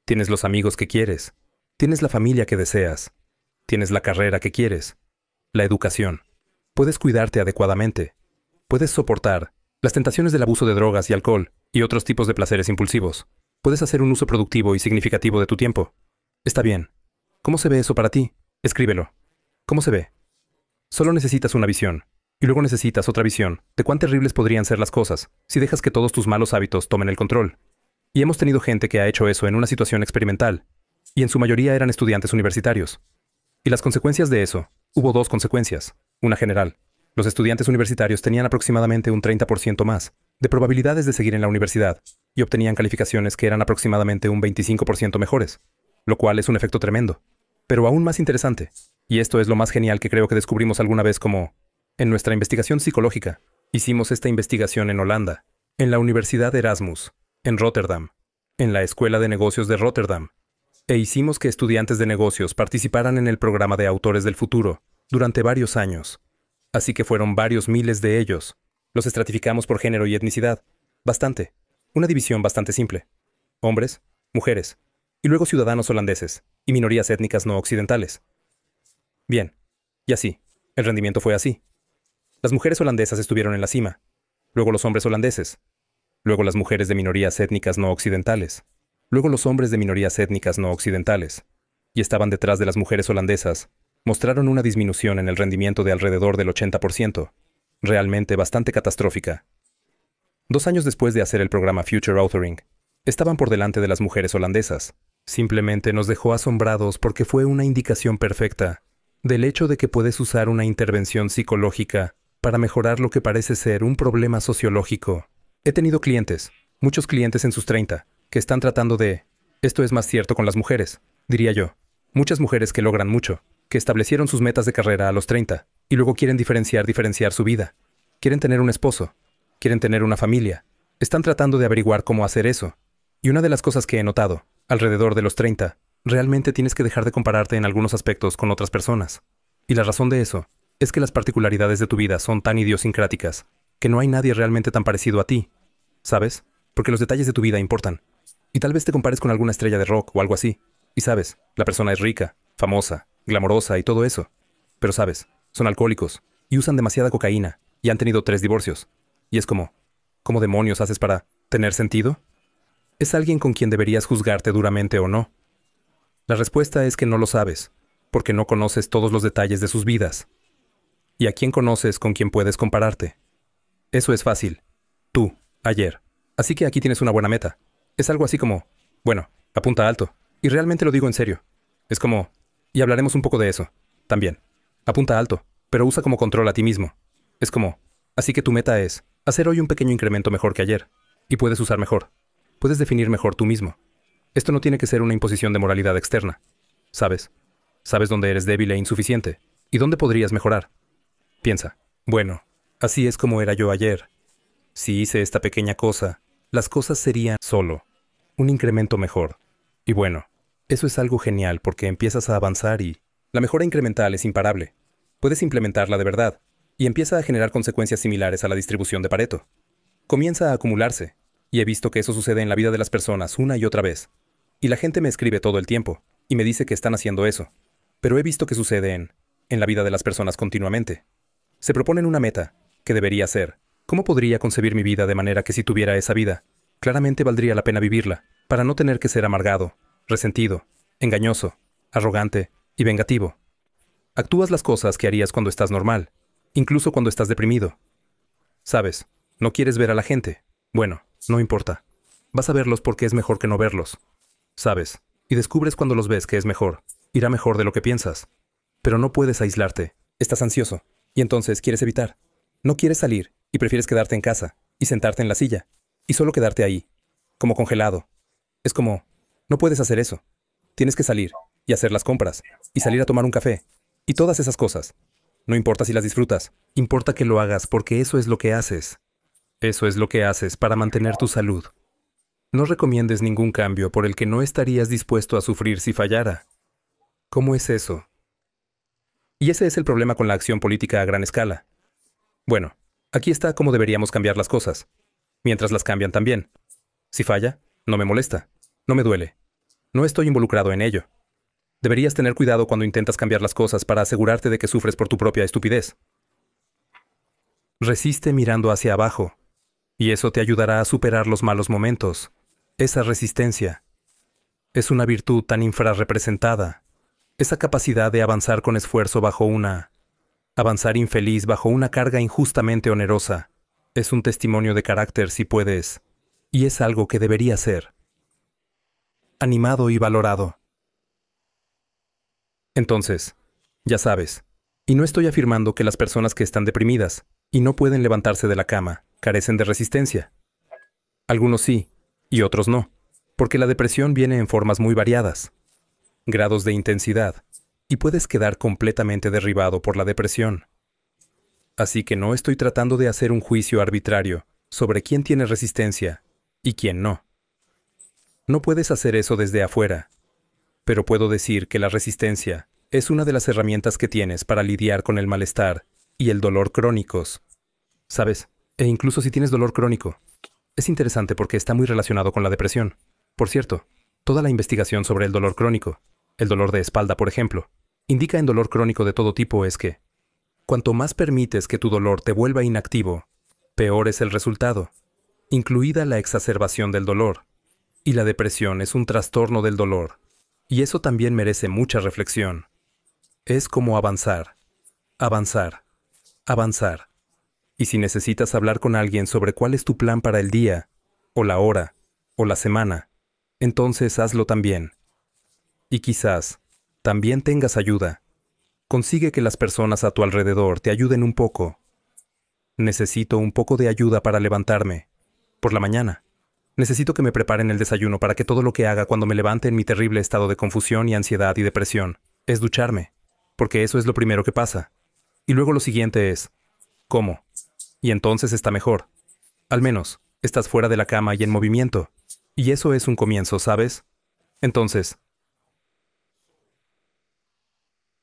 Tienes los amigos que quieres. Tienes la familia que deseas. Tienes la carrera que quieres. La educación. Puedes cuidarte adecuadamente. Puedes soportar las tentaciones del abuso de drogas y alcohol y otros tipos de placeres impulsivos. Puedes hacer un uso productivo y significativo de tu tiempo. Está bien. ¿Cómo se ve eso para ti? Escríbelo. ¿Cómo se ve? Solo necesitas una visión. Y luego necesitas otra visión de cuán terribles podrían ser las cosas si dejas que todos tus malos hábitos tomen el control. Y hemos tenido gente que ha hecho eso en una situación experimental. Y en su mayoría eran estudiantes universitarios. Y las consecuencias de eso, hubo dos consecuencias. Una general. Los estudiantes universitarios tenían aproximadamente un 30% más de probabilidades de seguir en la universidad y obtenían calificaciones que eran aproximadamente un 25% mejores, lo cual es un efecto tremendo. Pero aún más interesante, y esto es lo más genial que creo que descubrimos alguna vez como, en nuestra investigación psicológica, hicimos esta investigación en Holanda, en la Universidad Erasmus, en Rotterdam, en la Escuela de Negocios de Rotterdam, e hicimos que estudiantes de negocios participaran en el programa de Autores del Futuro durante varios años. Así que fueron varios miles de ellos. Los estratificamos por género y etnicidad. Bastante. Una división bastante simple. Hombres, mujeres, y luego ciudadanos holandeses, y minorías étnicas no occidentales. Bien. Y así. El rendimiento fue así. Las mujeres holandesas estuvieron en la cima. Luego los hombres holandeses. Luego las mujeres de minorías étnicas no occidentales. Luego los hombres de minorías étnicas no occidentales. Y estaban detrás de las mujeres holandesas. Mostraron una disminución en el rendimiento de alrededor del 80%, realmente bastante catastrófica. 2 años después de hacer el programa Future Authoring, estaban por delante de las mujeres holandesas. Simplemente nos dejó asombrados porque fue una indicación perfecta del hecho de que puedes usar una intervención psicológica para mejorar lo que parece ser un problema sociológico. He tenido clientes, muchos clientes en sus 30, que están tratando de... Esto es más cierto con las mujeres, diría yo. Muchas mujeres que logran mucho, que establecieron sus metas de carrera a los 30, y luego quieren diferenciar su vida. Quieren tener un esposo, quieren tener una familia. Están tratando de averiguar cómo hacer eso. Y una de las cosas que he notado, alrededor de los 30, realmente tienes que dejar de compararte en algunos aspectos con otras personas. Y la razón de eso es que las particularidades de tu vida son tan idiosincráticas que no hay nadie realmente tan parecido a ti. ¿Sabes? Porque los detalles de tu vida importan. Y tal vez te compares con alguna estrella de rock o algo así. Y sabes, la persona es rica, famosa, glamorosa y todo eso. Pero sabes, son alcohólicos y usan demasiada cocaína y han tenido 3 divorcios. Y es como, ¿cómo demonios haces para tener sentido? ¿Es alguien con quien deberías juzgarte duramente o no? La respuesta es que no lo sabes, porque no conoces todos los detalles de sus vidas. ¿Y a quién conoces con quien puedes compararte? Eso es fácil. Tú, ayer. Así que aquí tienes una buena meta. Es algo así como, bueno, apunta alto. Y realmente lo digo en serio. Es como... Y hablaremos un poco de eso, también. Apunta alto, pero usa como control a ti mismo. Es como, así que tu meta es hacer hoy un pequeño incremento mejor que ayer. Y puedes usar mejor. Puedes definir mejor tú mismo. Esto no tiene que ser una imposición de moralidad externa. ¿Sabes? Sabes dónde eres débil e insuficiente. ¿Y dónde podrías mejorar? Piensa, bueno, así es como era yo ayer. Si hice esta pequeña cosa, las cosas serían solo un incremento mejor. Y bueno, eso es algo genial porque empiezas a avanzar y la mejora incremental es imparable. Puedes implementarla de verdad y empieza a generar consecuencias similares a la distribución de Pareto. Comienza a acumularse y he visto que eso sucede en la vida de las personas una y otra vez. Y la gente me escribe todo el tiempo y me dice que están haciendo eso. Pero he visto que sucede en la vida de las personas continuamente. Se proponen una meta que debería ser, ¿cómo podría concebir mi vida de manera que si tuviera esa vida, claramente valdría la pena vivirla, para no tener que ser amargado, resentido, engañoso, arrogante y vengativo? Actúas las cosas que harías cuando estás normal, incluso cuando estás deprimido. ¿Sabes? ¿No quieres ver a la gente? Bueno, no importa. Vas a verlos porque es mejor que no verlos. ¿Sabes? Y descubres cuando los ves que es mejor. Irá mejor de lo que piensas. Pero no puedes aislarte. Estás ansioso. Y entonces quieres evitar. No quieres salir y prefieres quedarte en casa y sentarte en la silla y solo quedarte ahí, como congelado. Es como, no puedes hacer eso. Tienes que salir y hacer las compras y salir a tomar un café y todas esas cosas. No importa si las disfrutas, importa que lo hagas porque eso es lo que haces. Eso es lo que haces para mantener tu salud. No recomiendes ningún cambio por el que no estarías dispuesto a sufrir si fallara. ¿Cómo es eso? Y ese es el problema con la acción política a gran escala. Bueno, aquí está cómo deberíamos cambiar las cosas, mientras las cambian también. Si falla, no me molesta, no me duele. No estoy involucrado en ello. Deberías tener cuidado cuando intentas cambiar las cosas para asegurarte de que sufres por tu propia estupidez. Resiste mirando hacia abajo. Y eso te ayudará a superar los malos momentos. Esa resistencia es una virtud tan infrarrepresentada. Esa capacidad de avanzar con esfuerzo avanzar infeliz bajo una carga injustamente onerosa. Es un testimonio de carácter si puedes, y es algo que debería ser animado y valorado. Entonces, ya sabes, y no estoy afirmando que las personas que están deprimidas y no pueden levantarse de la cama carecen de resistencia. Algunos sí, y otros no, porque la depresión viene en formas muy variadas, grados de intensidad, y puedes quedar completamente derribado por la depresión. Así que no estoy tratando de hacer un juicio arbitrario sobre quién tiene resistencia y quién no. No puedes hacer eso desde afuera, pero puedo decir que la resistencia es una de las herramientas que tienes para lidiar con el malestar y el dolor crónicos. ¿Sabes? E incluso si tienes dolor crónico. Es interesante porque está muy relacionado con la depresión. Por cierto, toda la investigación sobre el dolor crónico, el dolor de espalda, por ejemplo, indica en dolor crónico de todo tipo es que cuanto más permites que tu dolor te vuelva inactivo, peor es el resultado, incluida la exacerbación del dolor. Y la depresión es un trastorno del dolor. Y eso también merece mucha reflexión. Es como avanzar, avanzar, avanzar. Y si necesitas hablar con alguien sobre cuál es tu plan para el día, o la hora, o la semana, entonces hazlo también. Y quizás también tengas ayuda. Consigue que las personas a tu alrededor te ayuden un poco. Necesito un poco de ayuda para levantarme. Por la mañana. Necesito que me preparen el desayuno para que todo lo que haga cuando me levante en mi terrible estado de confusión y ansiedad y depresión es ducharme. Porque eso es lo primero que pasa. Y luego lo siguiente es, ¿cómo? Y entonces está mejor. Al menos, estás fuera de la cama y en movimiento. Y eso es un comienzo, ¿sabes? Entonces,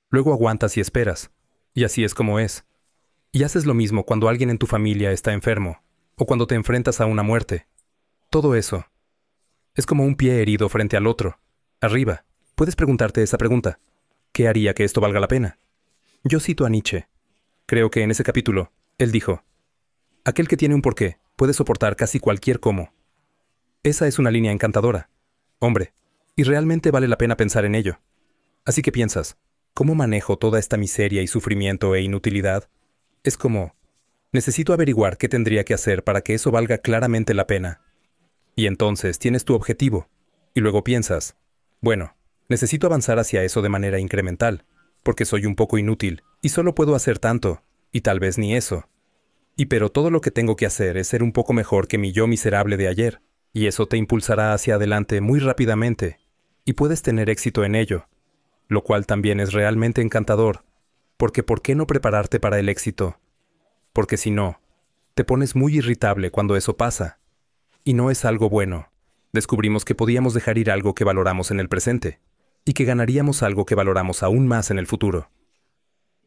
luego aguantas y esperas. Y así es como es. Y haces lo mismo cuando alguien en tu familia está enfermo, o cuando te enfrentas a una muerte. Todo eso es como un pie herido frente al otro. Arriba, puedes preguntarte esa pregunta. ¿Qué haría que esto valga la pena? Yo cito a Nietzsche. Creo que en ese capítulo, él dijo, aquel que tiene un porqué puede soportar casi cualquier cómo. Esa es una línea encantadora. Hombre, y realmente vale la pena pensar en ello. Así que piensas, ¿cómo manejo toda esta miseria y sufrimiento e inutilidad? Es como, necesito averiguar qué tendría que hacer para que eso valga claramente la pena. Y entonces tienes tu objetivo, y luego piensas, bueno, necesito avanzar hacia eso de manera incremental, porque soy un poco inútil, y solo puedo hacer tanto, y tal vez ni eso. Y pero todo lo que tengo que hacer es ser un poco mejor que mi yo miserable de ayer, y eso te impulsará hacia adelante muy rápidamente, y puedes tener éxito en ello, lo cual también es realmente encantador, porque ¿por qué no prepararte para el éxito? Porque si no, te pones muy irritable cuando eso pasa. Y no es algo bueno. Descubrimos que podíamos dejar ir algo que valoramos en el presente, y que ganaríamos algo que valoramos aún más en el futuro.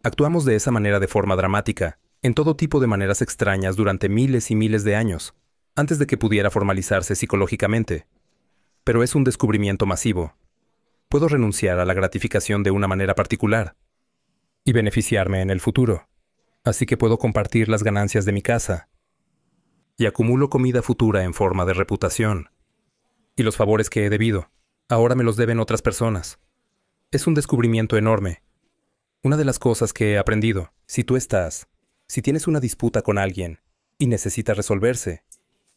Actuamos de esa manera de forma dramática, en todo tipo de maneras extrañas durante miles y miles de años, antes de que pudiera formalizarse psicológicamente. Pero es un descubrimiento masivo. Puedo renunciar a la gratificación de una manera particular, y beneficiarme en el futuro. Así que puedo compartir las ganancias de mi casa, y acumulo comida futura en forma de reputación. Y los favores que he debido, ahora me los deben otras personas. Es un descubrimiento enorme. Una de las cosas que he aprendido, si tienes una disputa con alguien, y necesita resolverse,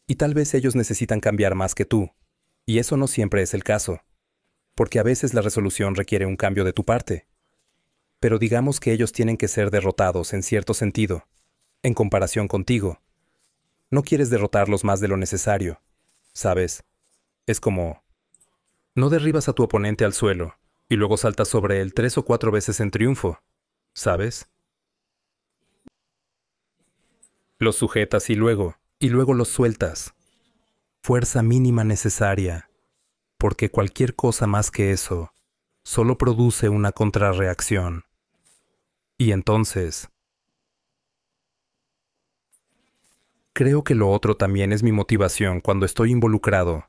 y tal vez ellos necesitan cambiar más que tú, y eso no siempre es el caso, porque a veces la resolución requiere un cambio de tu parte. Pero digamos que ellos tienen que ser derrotados en cierto sentido, en comparación contigo. No quieres derrotarlos más de lo necesario, ¿sabes? Es como, no derribas a tu oponente al suelo y luego saltas sobre él 3 o 4 veces en triunfo, ¿sabes? Los sujetas y luego los sueltas. Fuerza mínima necesaria, porque cualquier cosa más que eso solo produce una contrarreacción. Y entonces, creo que lo otro también es mi motivación cuando estoy involucrado,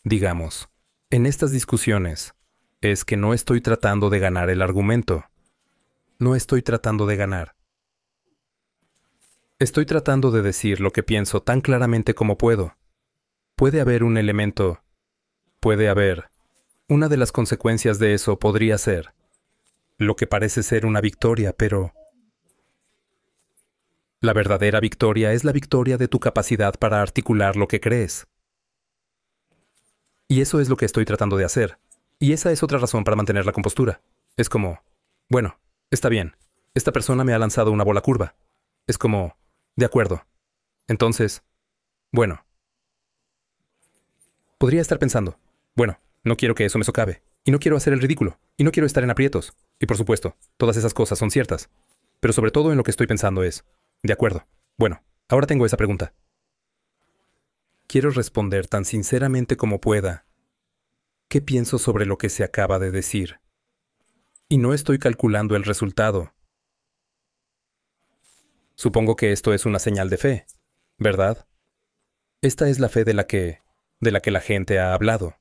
digamos, en estas discusiones, es que no estoy tratando de ganar el argumento. No estoy tratando de ganar. Estoy tratando de decir lo que pienso tan claramente como puedo. Puede haber un elemento, puede haber. Una de las consecuencias de eso podría ser lo que parece ser una victoria, pero la verdadera victoria es la victoria de tu capacidad para articular lo que crees. Y eso es lo que estoy tratando de hacer. Y esa es otra razón para mantener la compostura. Es como, bueno, está bien, esta persona me ha lanzado una bola curva. Es como, de acuerdo. Entonces, bueno. Podría estar pensando, bueno, no quiero que eso me socave, y no quiero hacer el ridículo, y no quiero estar en aprietos. Y por supuesto, todas esas cosas son ciertas. Pero sobre todo en lo que estoy pensando es, de acuerdo. Bueno, ahora tengo esa pregunta. Quiero responder tan sinceramente como pueda. ¿Qué pienso sobre lo que se acaba de decir? Y no estoy calculando el resultado. Supongo que esto es una señal de fe, ¿verdad? Esta es la fe de la que la gente ha hablado.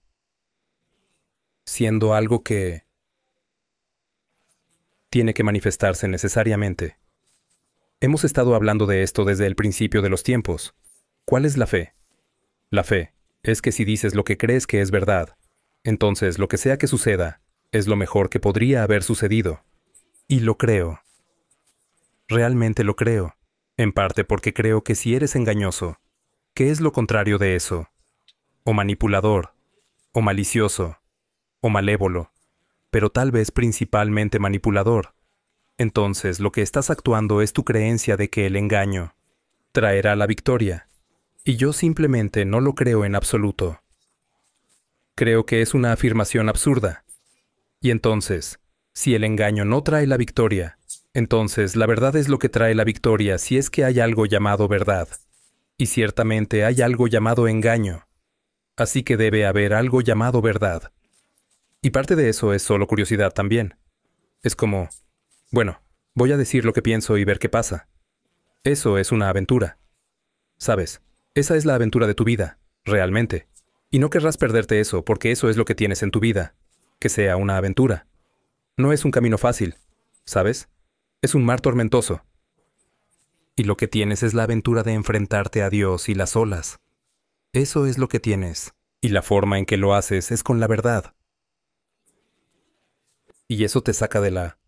Siendo algo que tiene que manifestarse necesariamente. Hemos estado hablando de esto desde el principio de los tiempos. ¿Cuál es la fe? La fe es que si dices lo que crees que es verdad, entonces lo que sea que suceda es lo mejor que podría haber sucedido. Y lo creo. Realmente lo creo. En parte porque creo que si eres engañoso, ¿qué es lo contrario de eso? O manipulador, o malicioso, o malévolo, pero tal vez principalmente manipulador. Entonces lo que estás actuando es tu creencia de que el engaño traerá la victoria. Y yo simplemente no lo creo en absoluto. Creo que es una afirmación absurda. Y entonces, si el engaño no trae la victoria, entonces la verdad es lo que trae la victoria si es que hay algo llamado verdad. Y ciertamente hay algo llamado engaño. Así que debe haber algo llamado verdad. Y parte de eso es solo curiosidad también. Es como, bueno, voy a decir lo que pienso y ver qué pasa. Eso es una aventura. ¿Sabes? Esa es la aventura de tu vida, realmente. Y no querrás perderte eso porque eso es lo que tienes en tu vida. Que sea una aventura. No es un camino fácil, ¿sabes? Es un mar tormentoso. Y lo que tienes es la aventura de enfrentarte a Dios y las olas. Eso es lo que tienes. Y la forma en que lo haces es con la verdad. Y eso te saca de la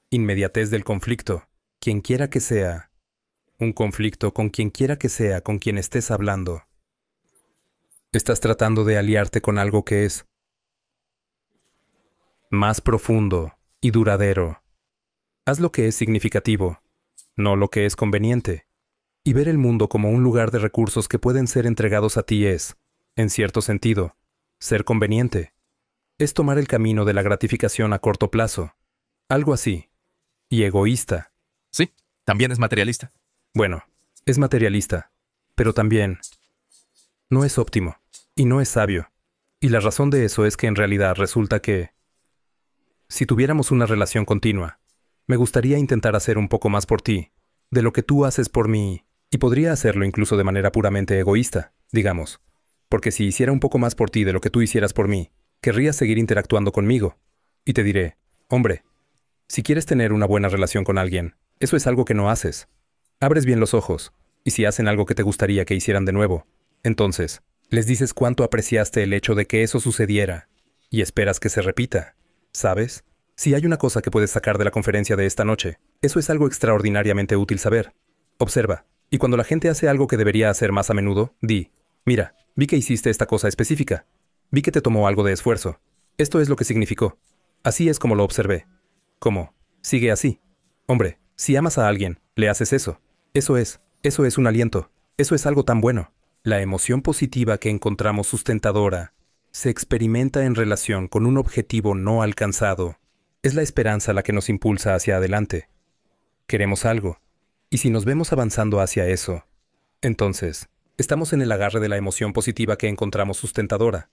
inmediatez del conflicto, quien quiera que sea. Un conflicto con quien quiera que sea con quien estés hablando. Estás tratando de aliarte con algo que es más profundo y duradero. Haz lo que es significativo, no lo que es conveniente. Y ver el mundo como un lugar de recursos que pueden ser entregados a ti es, en cierto sentido, ser conveniente. Es tomar el camino de la gratificación a corto plazo. Algo así. Y egoísta. Sí, también es materialista. Bueno, es materialista, pero también no es óptimo y no es sabio. Y la razón de eso es que en realidad resulta que, si tuviéramos una relación continua, me gustaría intentar hacer un poco más por ti, de lo que tú haces por mí, y podría hacerlo incluso de manera puramente egoísta, digamos. Porque si hiciera un poco más por ti de lo que tú hicieras por mí, querrías seguir interactuando conmigo. Y te diré, hombre, si quieres tener una buena relación con alguien, eso es algo que no haces. Abres bien los ojos, y si hacen algo que te gustaría que hicieran de nuevo, entonces, les dices cuánto apreciaste el hecho de que eso sucediera, y esperas que se repita, ¿sabes? Si hay una cosa que puedes sacar de la conferencia de esta noche, eso es algo extraordinariamente útil saber. Observa, y cuando la gente hace algo que debería hacer más a menudo, di, mira, vi que hiciste esta cosa específica, vi que te tomó algo de esfuerzo. Esto es lo que significó. Así es como lo observé. ¿Cómo? Sigue así. Hombre, si amas a alguien, le haces eso. Eso es un aliento. Eso es algo tan bueno. La emoción positiva que encontramos sustentadora se experimenta en relación con un objetivo no alcanzado. Es la esperanza la que nos impulsa hacia adelante. Queremos algo. Y si nos vemos avanzando hacia eso, entonces, estamos en el agarre de la emoción positiva que encontramos sustentadora.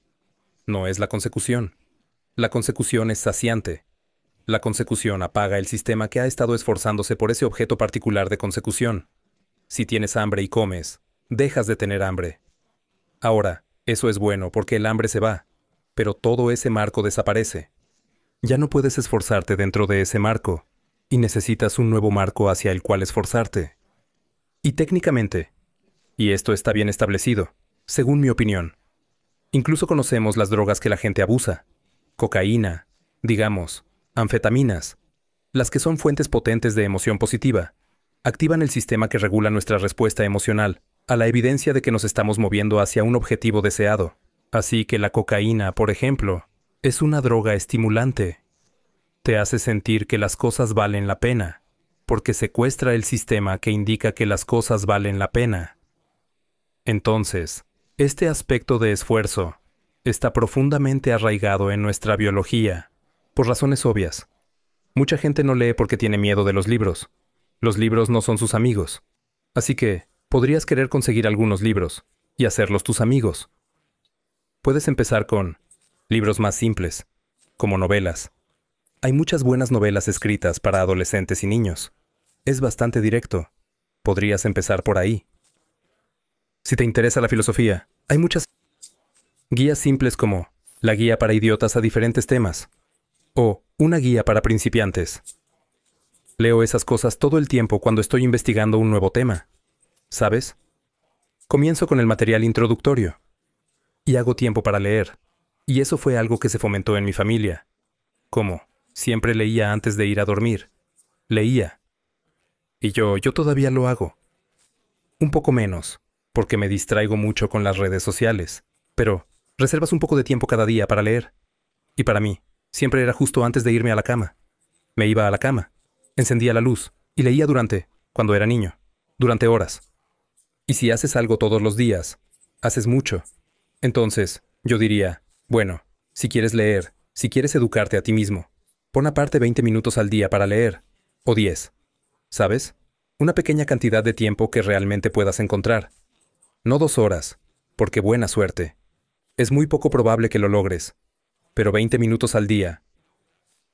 No es la consecución. La consecución es saciante. La consecución apaga el sistema que ha estado esforzándose por ese objeto particular de consecución. Si tienes hambre y comes, dejas de tener hambre. Ahora, eso es bueno porque el hambre se va, pero todo ese marco desaparece. Ya no puedes esforzarte dentro de ese marco. y necesitas un nuevo marco hacia el cual esforzarte. Y técnicamente, y esto está bien establecido, según mi opinión, incluso conocemos las drogas que la gente abusa, cocaína, digamos, anfetaminas, las que son fuentes potentes de emoción positiva, activan el sistema que regula nuestra respuesta emocional a la evidencia de que nos estamos moviendo hacia un objetivo deseado. Así que la cocaína, por ejemplo, es una droga estimulante. Te hace sentir que las cosas valen la pena, porque secuestra el sistema que indica que las cosas valen la pena. Entonces, este aspecto de esfuerzo está profundamente arraigado en nuestra biología, por razones obvias. Mucha gente no lee porque tiene miedo de los libros. Los libros no son sus amigos. Así que, podrías querer conseguir algunos libros y hacerlos tus amigos. Puedes empezar con libros más simples, como novelas. Hay muchas buenas novelas escritas para adolescentes y niños. Es bastante directo. Podrías empezar por ahí. Si te interesa la filosofía, hay muchas guías simples como la guía para idiotas a diferentes temas o una guía para principiantes. Leo esas cosas todo el tiempo cuando estoy investigando un nuevo tema. ¿Sabes? Comienzo con el material introductorio y hago tiempo para leer. Y eso fue algo que se fomentó en mi familia. Como siempre leía antes de ir a dormir. Leía. Y yo todavía lo hago. Un poco menos, porque me distraigo mucho con las redes sociales. Pero reservas un poco de tiempo cada día para leer. Y para mí, siempre era justo antes de irme a la cama. Me iba a la cama, encendía la luz y leía cuando era niño, durante horas. Y si haces algo todos los días, haces mucho. Entonces, yo diría, bueno, si quieres leer, si quieres educarte a ti mismo, pon aparte 20 minutos al día para leer, o 10. ¿Sabes? Una pequeña cantidad de tiempo que realmente puedas encontrar. No 2 horas, porque buena suerte. Es muy poco probable que lo logres, pero 20 minutos al día,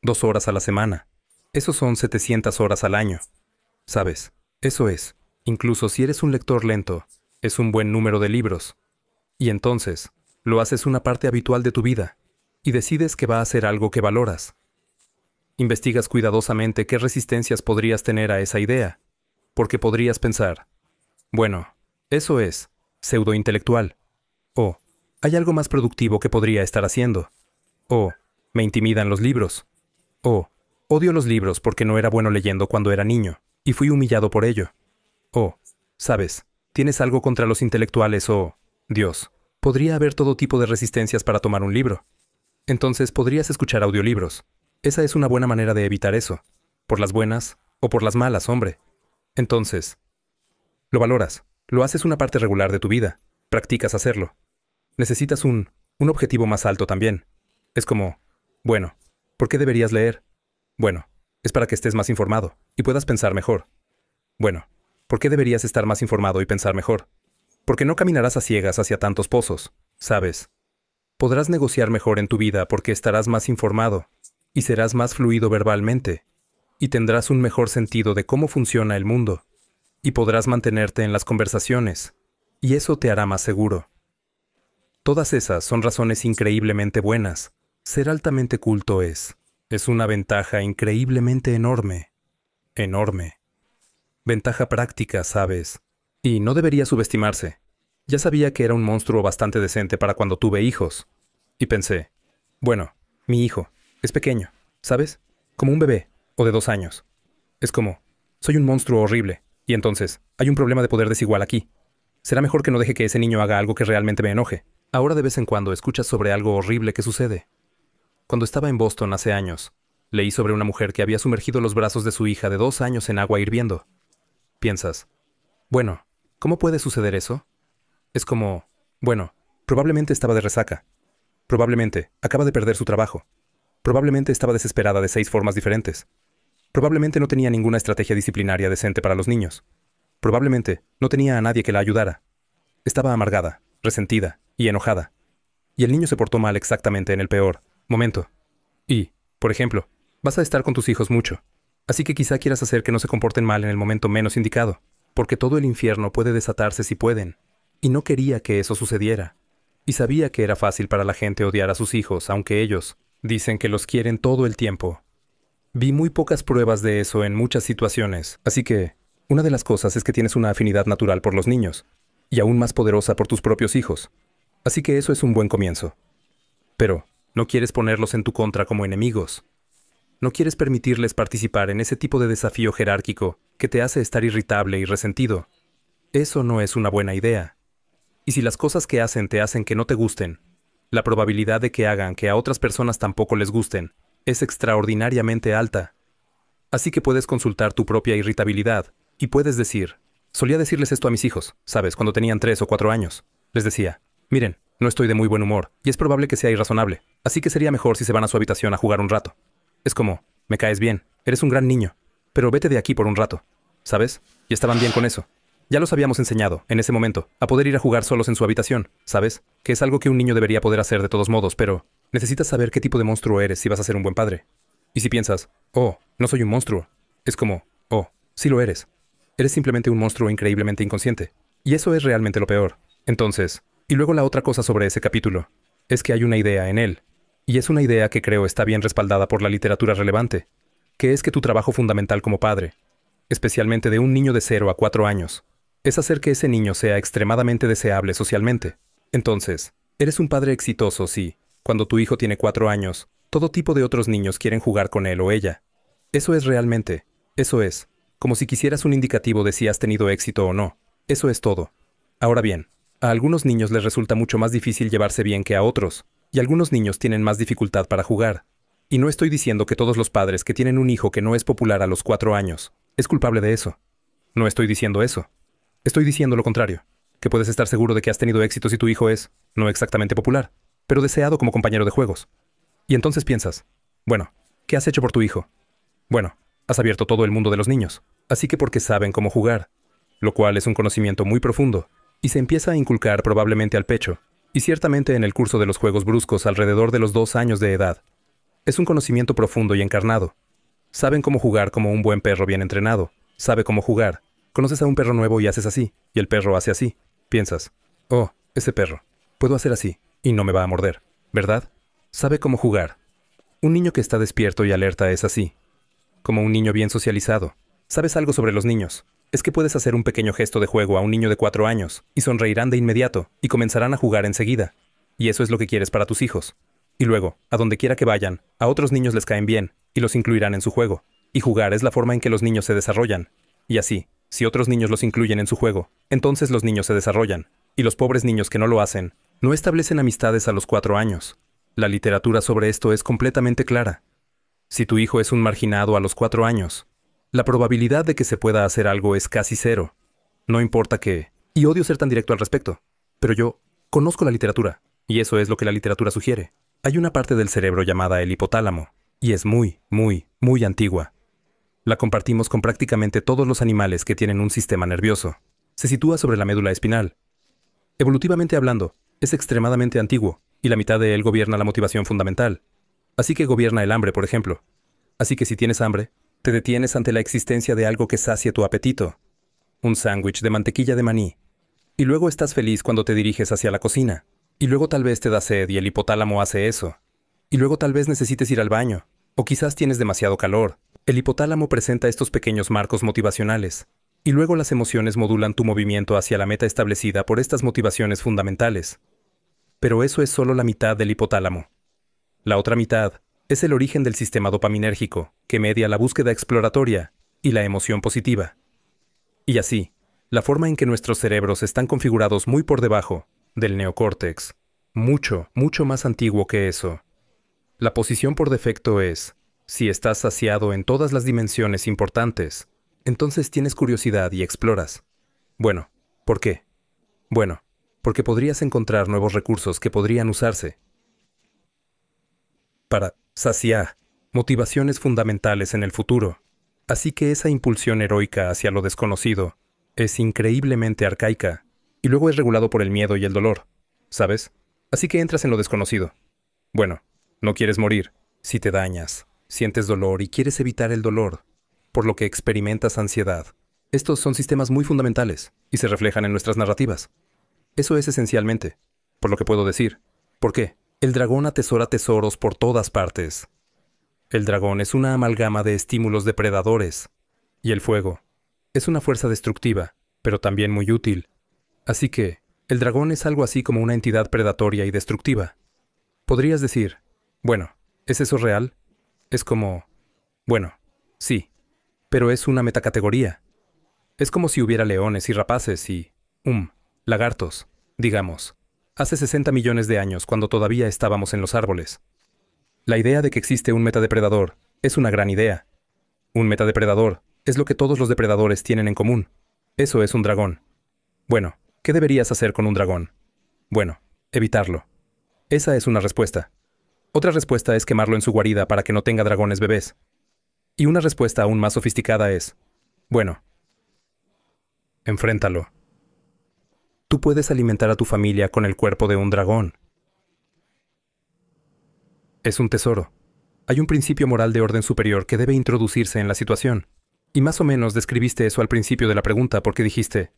2 horas a la semana. Esos son 700 horas al año. ¿Sabes? Eso es, incluso si eres un lector lento, es un buen número de libros. Y entonces, lo haces una parte habitual de tu vida, y decides que va a ser algo que valoras. Investigas cuidadosamente qué resistencias podrías tener a esa idea, porque podrías pensar, bueno, eso es pseudointelectual, o hay algo más productivo que podría estar haciendo, o me intimidan los libros, o odio los libros porque no era bueno leyendo cuando era niño, y fui humillado por ello, o, sabes, tienes algo contra los intelectuales o, Dios, podría haber todo tipo de resistencias para tomar un libro. Entonces podrías escuchar audiolibros. Esa es una buena manera de evitar eso, por las buenas o por las malas, hombre. Entonces, lo valoras, lo haces una parte regular de tu vida, practicas hacerlo. Necesitas un objetivo más alto también. Es como, bueno, ¿por qué deberías leer? Bueno, es para que estés más informado y puedas pensar mejor. Bueno, ¿por qué deberías estar más informado y pensar mejor? Porque no caminarás a ciegas hacia tantos pozos, ¿sabes? Podrás negociar mejor en tu vida porque estarás más informado y serás más fluido verbalmente y tendrás un mejor sentido de cómo funciona el mundo y podrás mantenerte en las conversaciones y eso te hará más seguro. Todas esas son razones increíblemente buenas. Ser altamente culto es una ventaja increíblemente enorme. Enorme. Ventaja práctica, ¿sabes? Y no debería subestimarse. Ya sabía que era un monstruo bastante decente para cuando tuve hijos. Y pensé, bueno, mi hijo es pequeño, ¿sabes? Como un bebé, o de 2 años. Es como, soy un monstruo horrible, y entonces, hay un problema de poder desigual aquí. Será mejor que no deje que ese niño haga algo que realmente me enoje. Ahora de vez en cuando escuchas sobre algo horrible que sucede. Cuando estaba en Boston hace años, leí sobre una mujer que había sumergido los brazos de su hija de 2 años en agua hirviendo. Piensas, bueno, ¿cómo puede suceder eso? Es como, bueno, probablemente estaba de resaca. Probablemente acaba de perder su trabajo. Probablemente estaba desesperada de 6 formas diferentes. Probablemente no tenía ninguna estrategia disciplinaria decente para los niños. Probablemente no tenía a nadie que la ayudara. Estaba amargada, resentida y enojada. Y el niño se portó mal exactamente en el peor momento. Y, por ejemplo, vas a estar con tus hijos mucho. Así que quizá quieras hacer que no se comporten mal en el momento menos indicado, porque todo el infierno puede desatarse si pueden. Y no quería que eso sucediera. Y sabía que era fácil para la gente odiar a sus hijos, aunque ellos dicen que los quieren todo el tiempo. Vi muy pocas pruebas de eso en muchas situaciones, así que una de las cosas es que tienes una afinidad natural por los niños, y aún más poderosa por tus propios hijos. Así que eso es un buen comienzo. Pero no quieres ponerlos en tu contra como enemigos. No quieres permitirles participar en ese tipo de desafío jerárquico que te hace estar irritable y resentido. Eso no es una buena idea. Y si las cosas que hacen te hacen que no te gusten, la probabilidad de que hagan que a otras personas tampoco les gusten es extraordinariamente alta. Así que puedes consultar tu propia irritabilidad y puedes decir, solía decirles esto a mis hijos, ¿sabes? Cuando tenían 3 o 4 años. Les decía, miren, no estoy de muy buen humor y es probable que sea irrazonable, así que sería mejor si se van a su habitación a jugar un rato. Es como, me caes bien, eres un gran niño, pero vete de aquí por un rato, ¿sabes? Y estaban bien con eso. Ya los habíamos enseñado, en ese momento, a poder ir a jugar solos en su habitación, ¿sabes? Que es algo que un niño debería poder hacer de todos modos, pero necesitas saber qué tipo de monstruo eres si vas a ser un buen padre. Y si piensas, oh, no soy un monstruo, es como, oh, sí lo eres. Eres simplemente un monstruo increíblemente inconsciente. Y eso es realmente lo peor. Entonces, y luego la otra cosa sobre ese capítulo, es que hay una idea en él. Y es una idea que creo está bien respaldada por la literatura relevante, que es que tu trabajo fundamental como padre, especialmente de un niño de 0 a 4 años, es hacer que ese niño sea extremadamente deseable socialmente. Entonces, eres un padre exitoso si, cuando tu hijo tiene 4 años, todo tipo de otros niños quieren jugar con él o ella. Eso es, como si quisieras un indicativo de si has tenido éxito o no. Eso es todo. Ahora bien, a algunos niños les resulta mucho más difícil llevarse bien que a otros, y algunos niños tienen más dificultad para jugar. Y no estoy diciendo que todos los padres que tienen un hijo que no es popular a los 4 años es culpable de eso. No estoy diciendo eso. Estoy diciendo lo contrario, que puedes estar seguro de que has tenido éxito si tu hijo es, no exactamente popular, pero deseado como compañero de juegos. Y entonces piensas, bueno, ¿qué has hecho por tu hijo? Bueno, has abierto todo el mundo de los niños, así que porque saben cómo jugar, lo cual es un conocimiento muy profundo, y se empieza a inculcar probablemente al pecho, y ciertamente en el curso de los juegos bruscos alrededor de los 2 años de edad. Es un conocimiento profundo y encarnado. Saben cómo jugar como un buen perro bien entrenado. Sabe cómo jugar. Conoces a un perro nuevo y haces así, y el perro hace así. Piensas, oh, ese perro, puedo hacer así, y no me va a morder, ¿verdad? Sabe cómo jugar. Un niño que está despierto y alerta es así. Como un niño bien socializado. ¿Sabes algo sobre los niños? Es que puedes hacer un pequeño gesto de juego a un niño de 4 años, y sonreirán de inmediato, y comenzarán a jugar enseguida. Y eso es lo que quieres para tus hijos. Y luego, a donde quiera que vayan, a otros niños les caen bien, y los incluirán en su juego. Y jugar es la forma en que los niños se desarrollan. Y así, si otros niños los incluyen en su juego, entonces los niños se desarrollan. Y los pobres niños que no lo hacen, no establecen amistades a los 4 años. La literatura sobre esto es completamente clara. Si tu hijo es un marginado a los 4 años, la probabilidad de que se pueda hacer algo es casi 0. No importa qué. Y odio ser tan directo al respecto. Pero yo conozco la literatura, y eso es lo que la literatura sugiere. Hay una parte del cerebro llamada el hipotálamo, y es muy, muy, muy antigua. La compartimos con prácticamente todos los animales que tienen un sistema nervioso. Se sitúa sobre la médula espinal. Evolutivamente hablando, es extremadamente antiguo, y la mitad de él gobierna la motivación fundamental. Así que gobierna el hambre, por ejemplo. Así que si tienes hambre, te detienes ante la existencia de algo que sacie tu apetito. Un sándwich de mantequilla de maní. Y luego estás feliz cuando te diriges hacia la cocina. Y luego tal vez te da sed y el hipotálamo hace eso. Y luego tal vez necesites ir al baño. O quizás tienes demasiado calor. El hipotálamo presenta estos pequeños marcos motivacionales. Y luego las emociones modulan tu movimiento hacia la meta establecida por estas motivaciones fundamentales. Pero eso es solo la mitad del hipotálamo. La otra mitad es el origen del sistema dopaminérgico, que media la búsqueda exploratoria y la emoción positiva. Y así, la forma en que nuestros cerebros están configurados muy por debajo del neocórtex, mucho, mucho más antiguo que eso. La posición por defecto es, si estás saciado en todas las dimensiones importantes, entonces tienes curiosidad y exploras. Bueno, ¿por qué? Bueno, porque podrías encontrar nuevos recursos que podrían usarse para saciar motivaciones fundamentales en el futuro. Así que esa impulsión heroica hacia lo desconocido es increíblemente arcaica y luego es regulado por el miedo y el dolor, ¿sabes? Así que entras en lo desconocido. Bueno, no quieres morir. Si te dañas, sientes dolor y quieres evitar el dolor, por lo que experimentas ansiedad. Estos son sistemas muy fundamentales y se reflejan en nuestras narrativas. Eso es esencialmente, por lo que puedo decir. ¿Por qué? El dragón atesora tesoros por todas partes. El dragón es una amalgama de estímulos depredadores. Y el fuego es una fuerza destructiva, pero también muy útil. Así que, el dragón es algo así como una entidad predatoria y destructiva. Podrías decir, bueno, ¿es eso real? Es como, bueno, sí, pero es una metacategoría. Es como si hubiera leones y rapaces y, lagartos, digamos, hace 60 millones de años cuando todavía estábamos en los árboles. La idea de que existe un metadepredador es una gran idea. Un metadepredador es lo que todos los depredadores tienen en común. Eso es un dragón. Bueno, ¿qué deberías hacer con un dragón? Bueno, evitarlo. Esa es una respuesta. Otra respuesta es quemarlo en su guarida para que no tenga dragones bebés. Y una respuesta aún más sofisticada es, bueno, enfréntalo. Tú puedes alimentar a tu familia con el cuerpo de un dragón. Es un tesoro. Hay un principio moral de orden superior que debe introducirse en la situación. Y más o menos describiste eso al principio de la pregunta porque dijiste,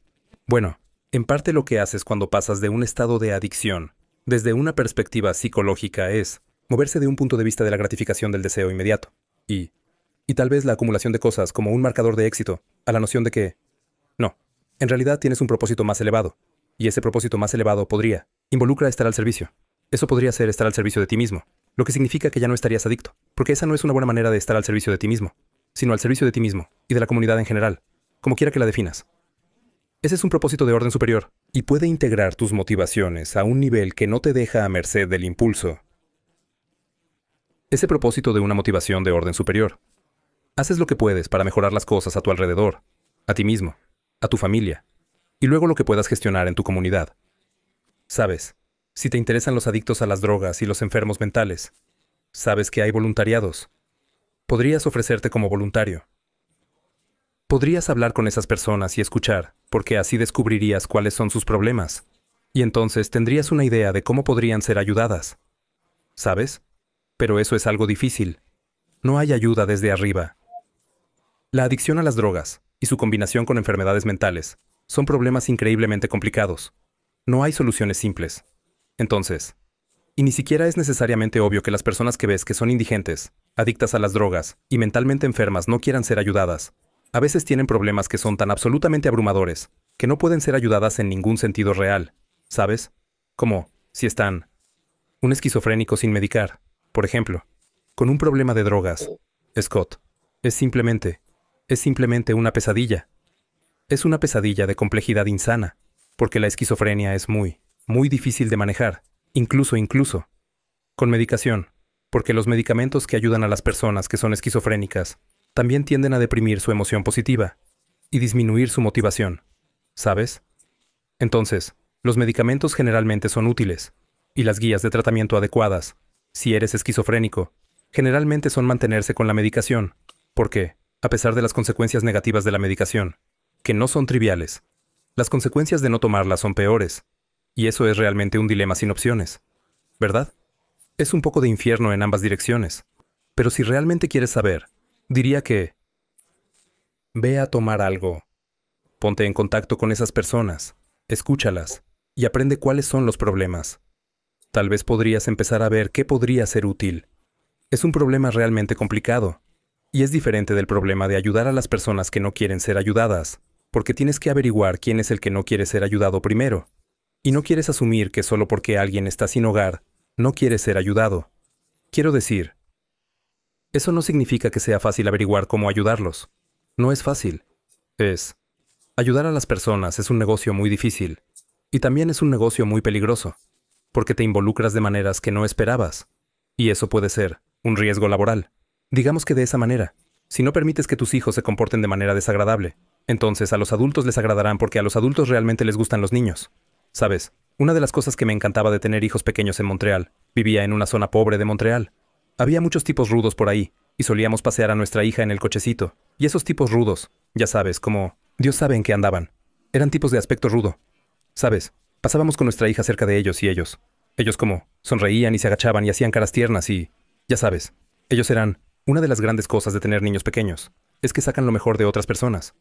bueno, en parte lo que haces cuando pasas de un estado de adicción, desde una perspectiva psicológica, es moverse de un punto de vista de la gratificación del deseo inmediato. Y tal vez la acumulación de cosas como un marcador de éxito, a la noción de que, no, en realidad tienes un propósito más elevado. Y ese propósito más elevado involucra estar al servicio. Eso podría ser estar al servicio de ti mismo, lo que significa que ya no estarías adicto, porque esa no es una buena manera de estar al servicio de ti mismo, sino al servicio de ti mismo y de la comunidad en general, como quiera que la definas. Ese es un propósito de orden superior, y puede integrar tus motivaciones a un nivel que no te deja a merced del impulso. Ese propósito de una motivación de orden superior. Haces lo que puedes para mejorar las cosas a tu alrededor, a ti mismo, a tu familia, y luego lo que puedas gestionar en tu comunidad. Sabes, si te interesan los adictos a las drogas y los enfermos mentales, sabes que hay voluntariados. Podrías ofrecerte como voluntario. Podrías hablar con esas personas y escuchar, porque así descubrirías cuáles son sus problemas, y entonces tendrías una idea de cómo podrían ser ayudadas. ¿Sabes? Pero eso es algo difícil. No hay ayuda desde arriba. La adicción a las drogas y su combinación con enfermedades mentales son problemas increíblemente complicados. No hay soluciones simples. Entonces, y ni siquiera es necesariamente obvio que las personas que ves que son indigentes, adictas a las drogas y mentalmente enfermas no quieran ser ayudadas. A veces tienen problemas que son tan absolutamente abrumadores que no pueden ser ayudadas en ningún sentido real, ¿sabes? Como si están un esquizofrénico sin medicar, por ejemplo, con un problema de drogas. Scott, es simplemente una pesadilla. Es una pesadilla de complejidad insana, porque la esquizofrenia es muy difícil de manejar, incluso con medicación, porque los medicamentos que ayudan a las personas que son esquizofrénicas también tienden a deprimir su emoción positiva y disminuir su motivación, ¿sabes? Entonces, los medicamentos generalmente son útiles, y las guías de tratamiento adecuadas, si eres esquizofrénico, generalmente son mantenerse con la medicación, porque, a pesar de las consecuencias negativas de la medicación, que no son triviales, las consecuencias de no tomarla son peores, y eso es realmente un dilema sin opciones, ¿verdad? Es un poco de infierno en ambas direcciones, pero si realmente quieres saber, diría que ve a tomar algo, ponte en contacto con esas personas, escúchalas, y aprende cuáles son los problemas. Tal vez podrías empezar a ver qué podría ser útil. Es un problema realmente complicado, y es diferente del problema de ayudar a las personas que no quieren ser ayudadas, porque tienes que averiguar quién es el que no quiere ser ayudado primero. Y no quieres asumir que solo porque alguien está sin hogar, no quiere ser ayudado. Quiero decir, eso no significa que sea fácil averiguar cómo ayudarlos. No es fácil. Ayudar a las personas es un negocio muy difícil. Y también es un negocio muy peligroso, porque te involucras de maneras que no esperabas. Y eso puede ser un riesgo laboral. Digamos que de esa manera, si no permites que tus hijos se comporten de manera desagradable, entonces a los adultos les agradarán porque a los adultos realmente les gustan los niños. ¿Sabes? Una de las cosas que me encantaba de tener hijos pequeños en Montreal, vivía en una zona pobre de Montreal. Había muchos tipos rudos por ahí, y solíamos pasear a nuestra hija en el cochecito. Y esos tipos rudos, ya sabes, como Dios sabe en qué andaban. Eran tipos de aspecto rudo. ¿Sabes? Pasábamos con nuestra hija cerca de ellos y ellos como sonreían y se agachaban y hacían caras tiernas y, ya sabes, ellos eran, una de las grandes cosas de tener niños pequeños, es que sacan lo mejor de otras personas.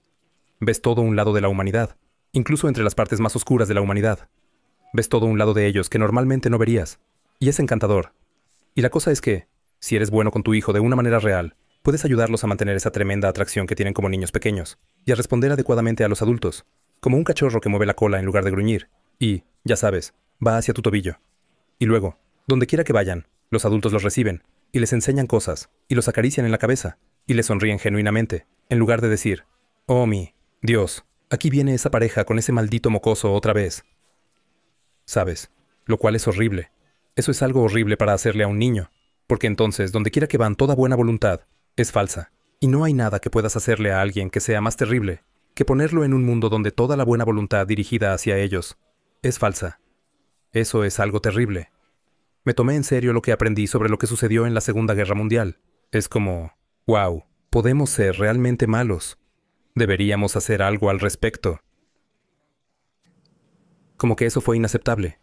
Ves todo un lado de la humanidad, incluso entre las partes más oscuras de la humanidad. Ves todo un lado de ellos que normalmente no verías, y es encantador. Y la cosa es que, Si eres bueno con tu hijo de una manera real, puedes ayudarlos a mantener esa tremenda atracción que tienen como niños pequeños y a responder adecuadamente a los adultos, como un cachorro que mueve la cola en lugar de gruñir y, ya sabes, va hacia tu tobillo. Y luego, donde quiera que vayan, los adultos los reciben y les enseñan cosas y los acarician en la cabeza y les sonríen genuinamente, en lugar de decir, «Oh, mi Dios, aquí viene esa pareja con ese maldito mocoso otra vez». ¿Sabes? Lo cual es horrible. Eso es algo horrible para hacerle a un niño, porque entonces, donde quiera que van, toda buena voluntad es falsa, y no hay nada que puedas hacerle a alguien que sea más terrible que ponerlo en un mundo donde toda la buena voluntad dirigida hacia ellos es falsa. Eso es algo terrible. Me tomé en serio lo que aprendí sobre lo que sucedió en la Segunda Guerra Mundial. Es como, wow, podemos ser realmente malos. Deberíamos hacer algo al respecto. Como que eso fue inaceptable.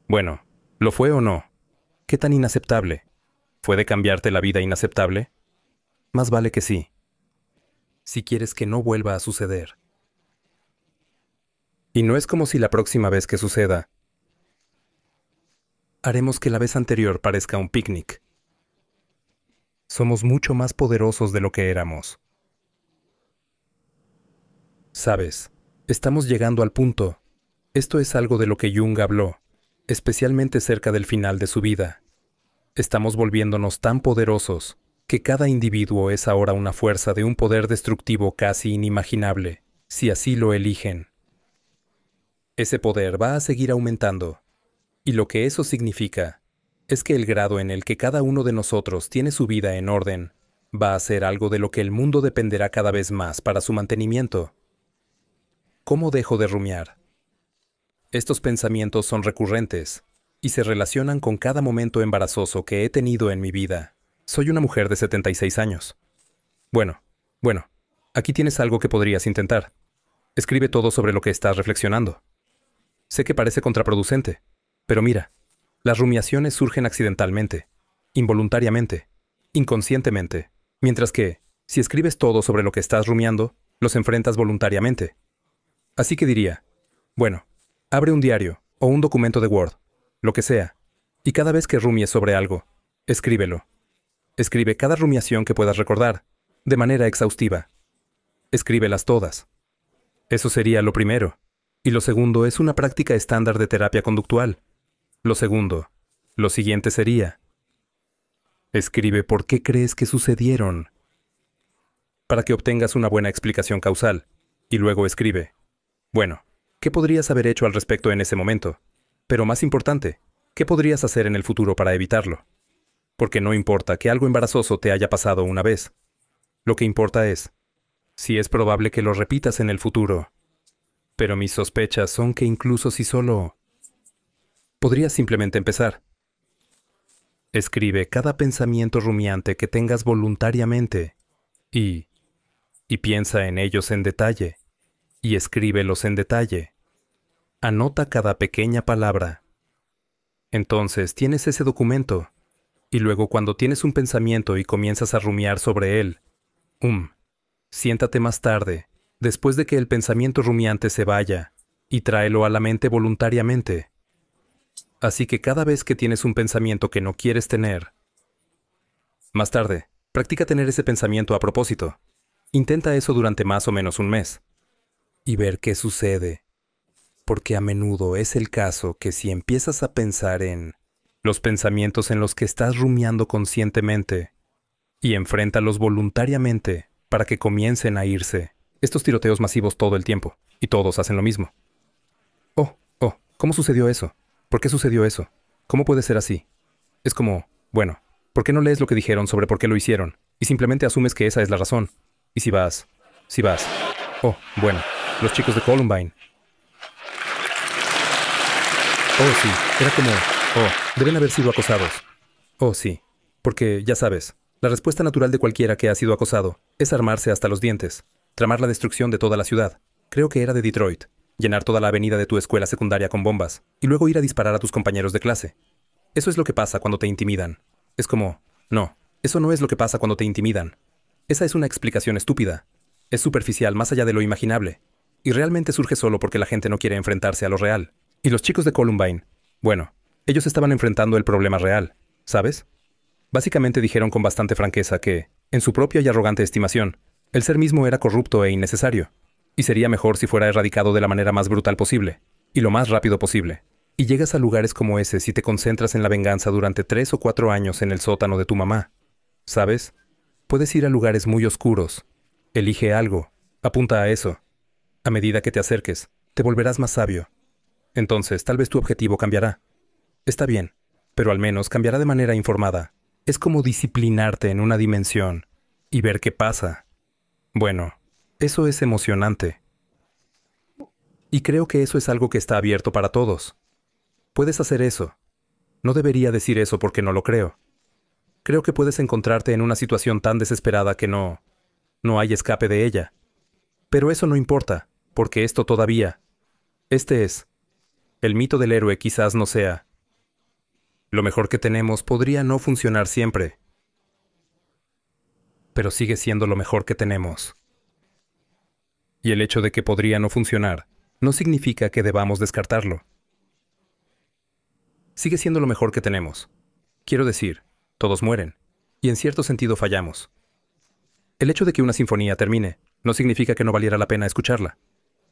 Bueno, ¿lo fue o no? ¿Qué tan inaceptable? ¿Fue de cambiarte la vida inaceptable? Más vale que sí. Si quieres que no vuelva a suceder. Y no es como si la próxima vez que suceda, haremos que la vez anterior parezca un picnic. Somos mucho más poderosos de lo que éramos. Sabes, estamos llegando al punto. Esto es algo de lo que Jung habló, especialmente cerca del final de su vida. Estamos volviéndonos tan poderosos que cada individuo es ahora una fuerza de un poder destructivo casi inimaginable, si así lo eligen. Ese poder va a seguir aumentando, y lo que eso significa es que el grado en el que cada uno de nosotros tiene su vida en orden va a ser algo de lo que el mundo dependerá cada vez más para su mantenimiento. ¿Cómo dejo de rumiar? Estos pensamientos son recurrentes y se relacionan con cada momento embarazoso que he tenido en mi vida. Soy una mujer de 76 años. Bueno, aquí tienes algo que podrías intentar. Escribe todo sobre lo que estás reflexionando. Sé que parece contraproducente, pero mira, las rumiaciones surgen accidentalmente, involuntariamente, inconscientemente, mientras que, si escribes todo sobre lo que estás rumiando, los enfrentas voluntariamente. Así que diría, bueno, abre un diario o un documento de Word, lo que sea, y cada vez que rumies sobre algo, escríbelo. Escribe cada rumiación que puedas recordar, de manera exhaustiva. Escríbelas todas. Eso sería lo primero. Y lo segundo es una práctica estándar de terapia conductual. Lo siguiente sería, escribe por qué crees que sucedieron, para que obtengas una buena explicación causal, y luego escribe, bueno, ¿qué podrías haber hecho al respecto en ese momento? Pero más importante, ¿qué podrías hacer en el futuro para evitarlo? Porque no importa que algo embarazoso te haya pasado una vez. Lo que importa es, si es probable que lo repitas en el futuro. Pero mis sospechas son que incluso si solo... podrías simplemente empezar. Escribe cada pensamiento rumiante que tengas voluntariamente y piensa en ellos en detalle y escríbelos en detalle. Anota cada pequeña palabra. Entonces tienes ese documento y luego cuando tienes un pensamiento y comienzas a rumiar sobre él, siéntate más tarde, después de que el pensamiento rumiante se vaya, y tráelo a la mente voluntariamente. Así que cada vez que tienes un pensamiento que no quieres tener, más tarde, practica tener ese pensamiento a propósito. Intenta eso durante más o menos un mes, y ver qué sucede. Porque a menudo es el caso que si empiezas a pensar en los pensamientos en los que estás rumiando conscientemente, y enfréntalos voluntariamente para que comiencen a irse. Estos tiroteos masivos todo el tiempo, y todos hacen lo mismo. ¿Cómo sucedió eso? ¿Por qué sucedió eso? ¿Cómo puede ser así? Es como, bueno, ¿por qué no lees lo que dijeron sobre por qué lo hicieron? Y simplemente asumes que esa es la razón. Y si vas. Los chicos de Columbine. Sí, era como, deben haber sido acosados. Sí, porque, ya sabes, la respuesta natural de cualquiera que ha sido acosado es armarse hasta los dientes, tramar la destrucción de toda la ciudad. Creo que era de Detroit. Llenar toda la avenida de tu escuela secundaria con bombas, y luego ir a disparar a tus compañeros de clase. Eso es lo que pasa cuando te intimidan. Es como, no, eso no es lo que pasa cuando te intimidan. Esa es una explicación estúpida. Es superficial más allá de lo imaginable. Y realmente surge solo porque la gente no quiere enfrentarse a lo real. Y los chicos de Columbine, bueno, ellos estaban enfrentando el problema real. ¿sabes? Básicamente dijeron con bastante franqueza que, en su propia y arrogante estimación, el ser mismo era corrupto e innecesario, y sería mejor si fuera erradicado de la manera más brutal posible, y lo más rápido posible. Y llegas a lugares como ese si te concentras en la venganza durante 3 o 4 años en el sótano de tu mamá. ¿Sabes? Puedes ir a lugares muy oscuros. Elige algo. Apunta a eso. A medida que te acerques, te volverás más sabio. Entonces, tal vez tu objetivo cambiará. Está bien, pero al menos cambiará de manera informada. Es como disciplinarte en una dimensión y ver qué pasa. Bueno, eso es emocionante. Y creo que eso es algo que está abierto para todos. Puedes hacer eso. No debería decir eso porque no lo creo. Creo que puedes encontrarte en una situación tan desesperada que no hay escape de ella. Pero eso no importa, porque esto todavía. Este es. El mito del héroe quizás no sea. Lo mejor que tenemos podría no funcionar siempre. Pero sigue siendo lo mejor que tenemos. Y el hecho de que podría no funcionar no significa que debamos descartarlo. Sigue siendo lo mejor que tenemos. Quiero decir, todos mueren, y en cierto sentido fallamos. El hecho de que una sinfonía termine no significa que no valiera la pena escucharla.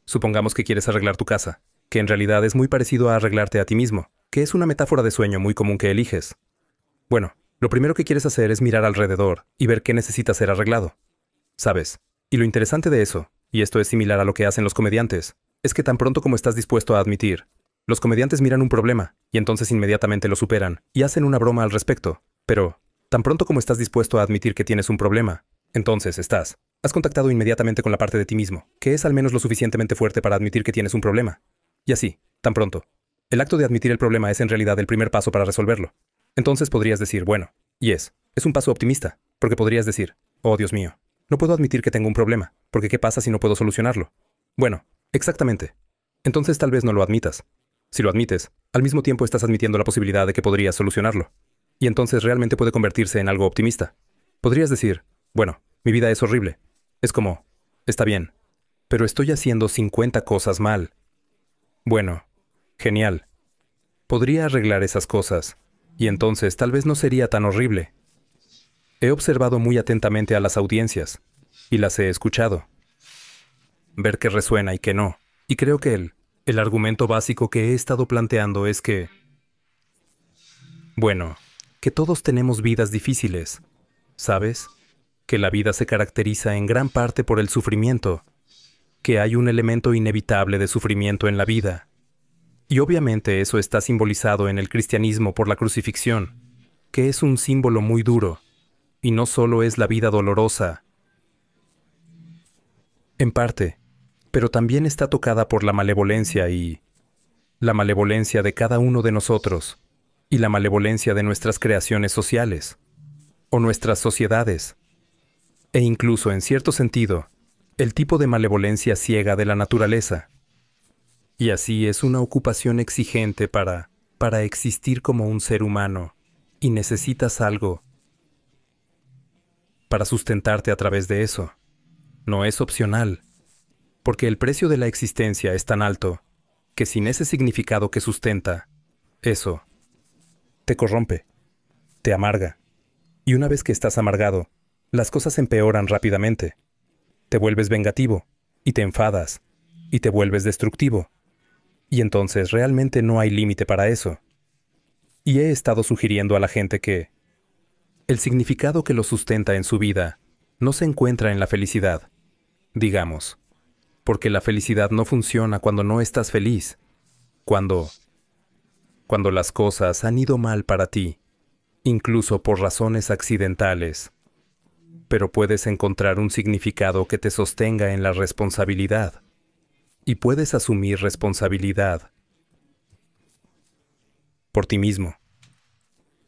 Supongamos que quieres arreglar tu casa, que en realidad es muy parecido a arreglarte a ti mismo, que es una metáfora de sueño muy común que eliges. Bueno, lo primero que quieres hacer es mirar alrededor y ver qué necesita ser arreglado. ¿Sabes? Y lo interesante de eso, y esto es similar a lo que hacen los comediantes, es que tan pronto como estás dispuesto a admitir, los comediantes miran un problema, y entonces inmediatamente lo superan, y hacen una broma al respecto. Pero, tan pronto como estás dispuesto a admitir que tienes un problema, entonces has contactado inmediatamente con la parte de ti mismo, que es al menos lo suficientemente fuerte para admitir que tienes un problema. Y así, tan pronto. El acto de admitir el problema es en realidad el primer paso para resolverlo. Entonces podrías decir, bueno, es un paso optimista, porque podrías decir, oh Dios mío, no puedo admitir que tengo un problema, porque ¿qué pasa si no puedo solucionarlo? Bueno, exactamente. Entonces tal vez no lo admitas. Si lo admites, al mismo tiempo estás admitiendo la posibilidad de que podrías solucionarlo. Y entonces realmente puede convertirse en algo optimista. Podrías decir, bueno, mi vida es horrible. Es como, está bien, pero estoy haciendo 50 cosas mal. Bueno, genial. Podría arreglar esas cosas, y entonces tal vez no sería tan horrible. He observado muy atentamente a las audiencias, y las he escuchado. Ver qué resuena y qué no. Y creo que el argumento básico que he estado planteando es que, bueno, que todos tenemos vidas difíciles, ¿sabes? Que la vida se caracteriza en gran parte por el sufrimiento, que hay un elemento inevitable de sufrimiento en la vida. Y obviamente eso está simbolizado en el cristianismo por la crucifixión, que es un símbolo muy duro, y no solo es la vida dolorosa. En parte, pero también está tocada por la malevolencia de cada uno de nosotros, y la malevolencia de nuestras creaciones sociales, o nuestras sociedades, e incluso, en cierto sentido, el tipo de malevolencia ciega de la naturaleza. Y así es una ocupación exigente para existir como un ser humano, y necesitas algo para sustentarte a través de eso. No es opcional, porque el precio de la existencia es tan alto que sin ese significado que sustenta, eso te corrompe, te amarga, y una vez que estás amargado, las cosas empeoran rápidamente. Te vuelves vengativo, y te enfadas, y te vuelves destructivo. Y entonces realmente no hay límite para eso. Y he estado sugiriendo a la gente que el significado que lo sustenta en su vida no se encuentra en la felicidad, digamos, porque la felicidad no funciona cuando no estás feliz, cuando las cosas han ido mal para ti, incluso por razones accidentales. Pero puedes encontrar un significado que te sostenga en la responsabilidad, y puedes asumir responsabilidad por ti mismo.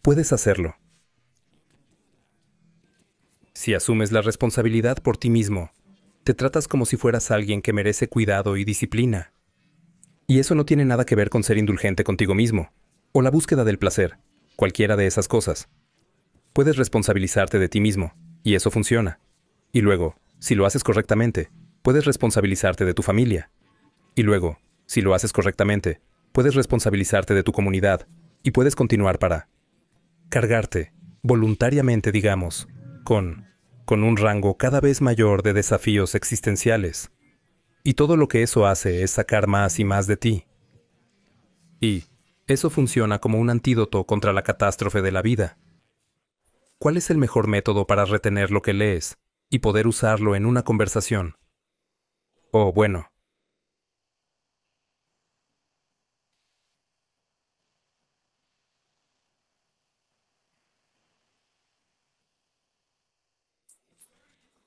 Puedes hacerlo. Si asumes la responsabilidad por ti mismo, te tratas como si fueras alguien que merece cuidado y disciplina. Y eso no tiene nada que ver con ser indulgente contigo mismo, o la búsqueda del placer, cualquiera de esas cosas. Puedes responsabilizarte de ti mismo, y eso funciona. Y luego, si lo haces correctamente, puedes responsabilizarte de tu familia. Y luego, si lo haces correctamente, puedes responsabilizarte de tu comunidad, y puedes continuar para cargarte, voluntariamente digamos, con un rango cada vez mayor de desafíos existenciales. Y todo lo que eso hace es sacar más y más de ti. Y eso funciona como un antídoto contra la catástrofe de la vida. ¿Cuál es el mejor método para retener lo que lees y poder usarlo en una conversación? Oh, bueno.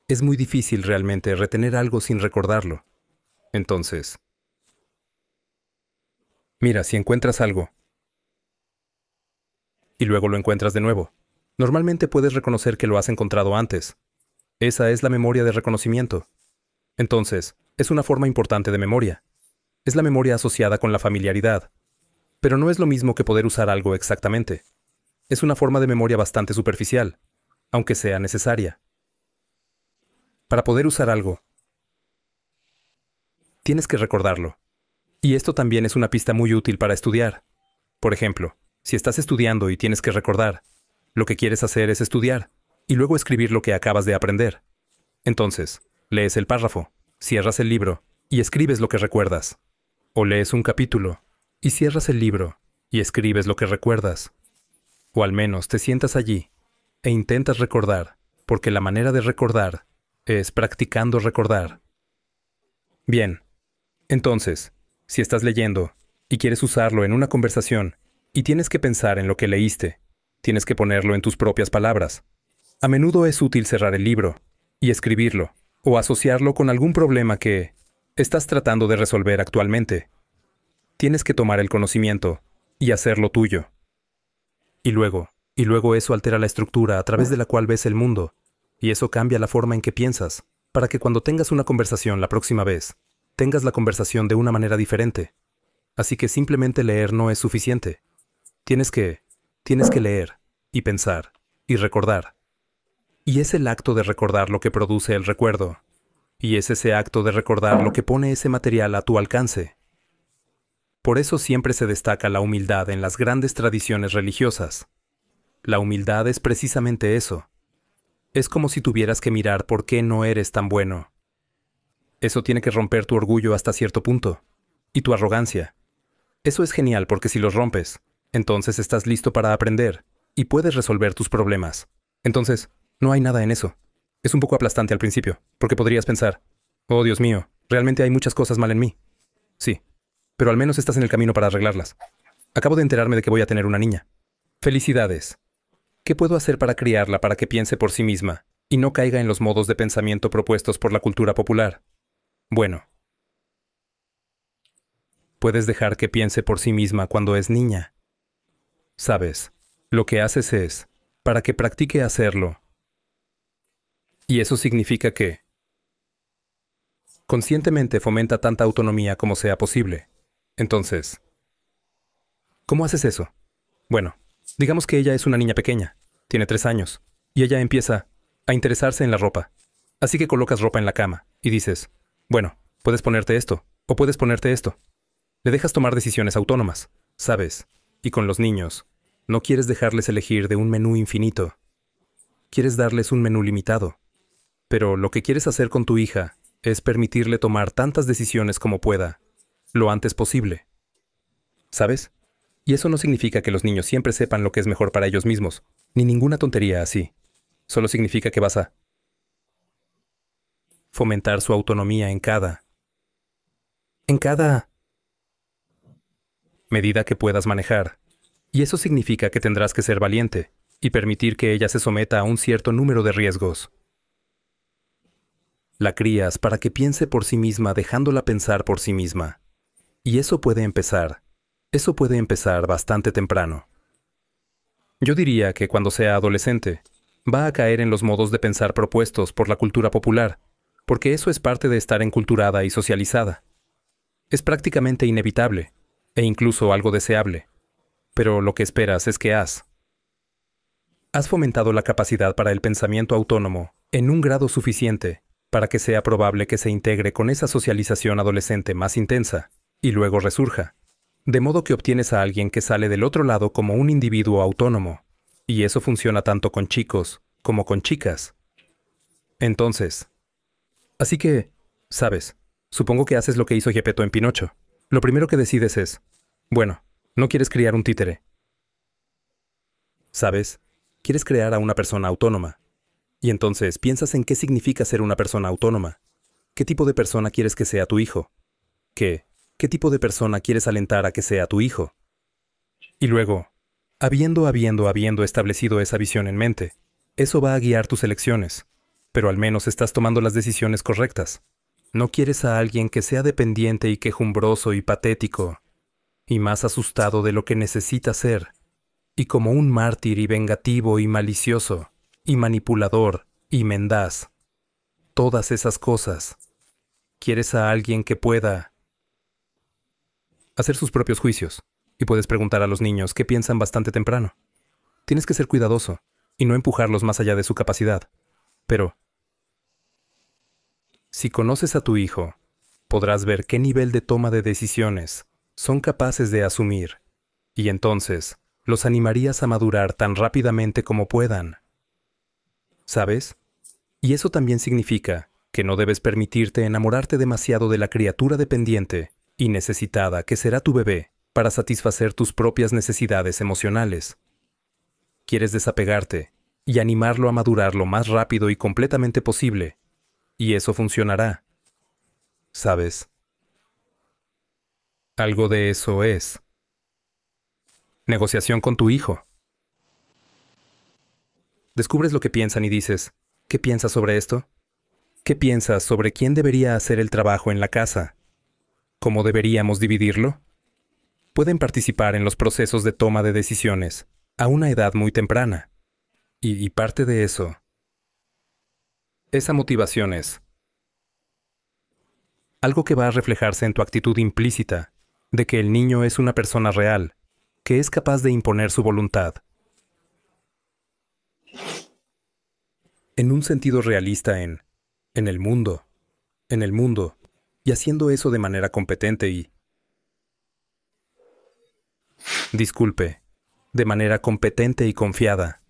Es muy difícil realmente retener algo sin recordarlo. Entonces, mira, si encuentras algo y luego lo encuentras de nuevo, normalmente puedes reconocer que lo has encontrado antes. Esa es la memoria de reconocimiento. Entonces, es una forma importante de memoria. Es la memoria asociada con la familiaridad. Pero no es lo mismo que poder usar algo exactamente. Es una forma de memoria bastante superficial, aunque sea necesaria. Para poder usar algo, tienes que recordarlo. Y esto también es una pista muy útil para estudiar. Por ejemplo, si estás estudiando y tienes que recordar, lo que quieres hacer es estudiar y luego escribir lo que acabas de aprender. Entonces, lees el párrafo, cierras el libro y escribes lo que recuerdas. O lees un capítulo y cierras el libro y escribes lo que recuerdas. O al menos te sientas allí e intentas recordar, porque la manera de recordar es practicando recordar. Bien, entonces, si estás leyendo y quieres usarlo en una conversación y tienes que pensar en lo que leíste, tienes que ponerlo en tus propias palabras. A menudo es útil cerrar el libro y escribirlo o asociarlo con algún problema que estás tratando de resolver actualmente. Tienes que tomar el conocimiento y hacerlo tuyo. Y luego eso altera la estructura a través de la cual ves el mundo. Y eso cambia la forma en que piensas, para que cuando tengas una conversación la próxima vez, tengas la conversación de una manera diferente. Así que simplemente leer no es suficiente. Tienes que leer, y pensar, y recordar. Y es el acto de recordar lo que produce el recuerdo. Y es ese acto de recordar lo que pone ese material a tu alcance. Por eso siempre se destaca la humildad en las grandes tradiciones religiosas. La humildad es precisamente eso. Es como si tuvieras que mirar por qué no eres tan bueno. Eso tiene que romper tu orgullo hasta cierto punto. Y tu arrogancia. Eso es genial porque si los rompes, entonces estás listo para aprender y puedes resolver tus problemas. Entonces, no hay nada en eso. Es un poco aplastante al principio, porque podrías pensar, oh Dios mío, realmente hay muchas cosas mal en mí. Sí, pero al menos estás en el camino para arreglarlas. Acabo de enterarme de que voy a tener una niña. Felicidades. ¿Qué puedo hacer para criarla para que piense por sí misma y no caiga en los modos de pensamiento propuestos por la cultura popular? Bueno, puedes dejar que piense por sí misma cuando es niña. Sabes, lo que haces es para que practique hacerlo. Y eso significa que conscientemente fomenta tanta autonomía como sea posible. Entonces, ¿cómo haces eso? Bueno, digamos que ella es una niña pequeña, tiene 3 años, y ella empieza a interesarse en la ropa. Así que colocas ropa en la cama y dices, bueno, puedes ponerte esto, o puedes ponerte esto. Le dejas tomar decisiones autónomas, ¿sabes? Y con los niños, no quieres dejarles elegir de un menú infinito. Quieres darles un menú limitado. Pero lo que quieres hacer con tu hija es permitirle tomar tantas decisiones como pueda, lo antes posible. ¿Sabes? Y eso no significa que los niños siempre sepan lo que es mejor para ellos mismos, ni ninguna tontería así. Solo significa que vas a fomentar su autonomía en cada medida que puedas manejar. Y eso significa que tendrás que ser valiente y permitir que ella se someta a un cierto número de riesgos. La crías para que piense por sí misma dejándola pensar por sí misma. Y eso puede empezar bastante temprano. Yo diría que cuando sea adolescente, va a caer en los modos de pensar propuestos por la cultura popular, porque eso es parte de estar enculturada y socializada. Es prácticamente inevitable, e incluso algo deseable. Pero lo que esperas es que has fomentado la capacidad para el pensamiento autónomo en un grado suficiente para que sea probable que se integre con esa socialización adolescente más intensa y luego resurja, de modo que obtienes a alguien que sale del otro lado como un individuo autónomo. Y eso funciona tanto con chicos como con chicas. Entonces, así que, ¿sabes? Supongo que haces lo que hizo Geppetto en Pinocho. Lo primero que decides es, bueno, no quieres criar un títere. ¿Sabes? Quieres crear a una persona autónoma. Y entonces piensas en qué significa ser una persona autónoma. ¿Qué tipo de persona quieres que sea tu hijo? ¿Qué tipo de persona quieres alentar a que sea tu hijo? Y luego, habiendo establecido esa visión en mente, eso va a guiar tus elecciones. Pero al menos estás tomando las decisiones correctas. No quieres a alguien que sea dependiente y quejumbroso y patético, y más asustado de lo que necesita ser, y como un mártir y vengativo y malicioso, y manipulador y mendaz. Todas esas cosas. Quieres a alguien que pueda hacer sus propios juicios, y puedes preguntar a los niños qué piensan bastante temprano. Tienes que ser cuidadoso, y no empujarlos más allá de su capacidad. Pero si conoces a tu hijo, podrás ver qué nivel de toma de decisiones son capaces de asumir, y entonces los animarías a madurar tan rápidamente como puedan. ¿Sabes? Y eso también significa que no debes permitirte enamorarte demasiado de la criatura dependiente y necesitada que será tu bebé para satisfacer tus propias necesidades emocionales. Quieres desapegarte y animarlo a madurar lo más rápido y completamente posible. Y eso funcionará. ¿Sabes? Algo de eso es negociación con tu hijo. Descubres lo que piensan y dices, ¿qué piensas sobre esto? ¿Qué piensas sobre quién debería hacer el trabajo en la casa? ¿Cómo deberíamos dividirlo? Pueden participar en los procesos de toma de decisiones a una edad muy temprana. Y parte de eso, esa motivación es algo que va a reflejarse en tu actitud implícita de que el niño es una persona real, que es capaz de imponer su voluntad. En un sentido realista en el mundo, y haciendo eso de manera competente y, disculpe, de manera competente y confiada.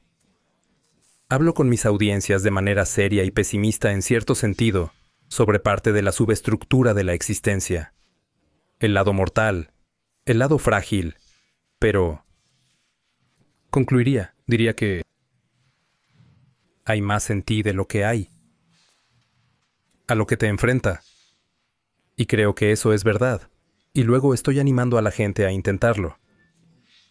Hablo con mis audiencias de manera seria y pesimista en cierto sentido sobre parte de la subestructura de la existencia. El lado mortal, el lado frágil, pero diría que hay más en ti de lo que hay, a lo que te enfrenta. Y creo que eso es verdad, y luego estoy animando a la gente a intentarlo.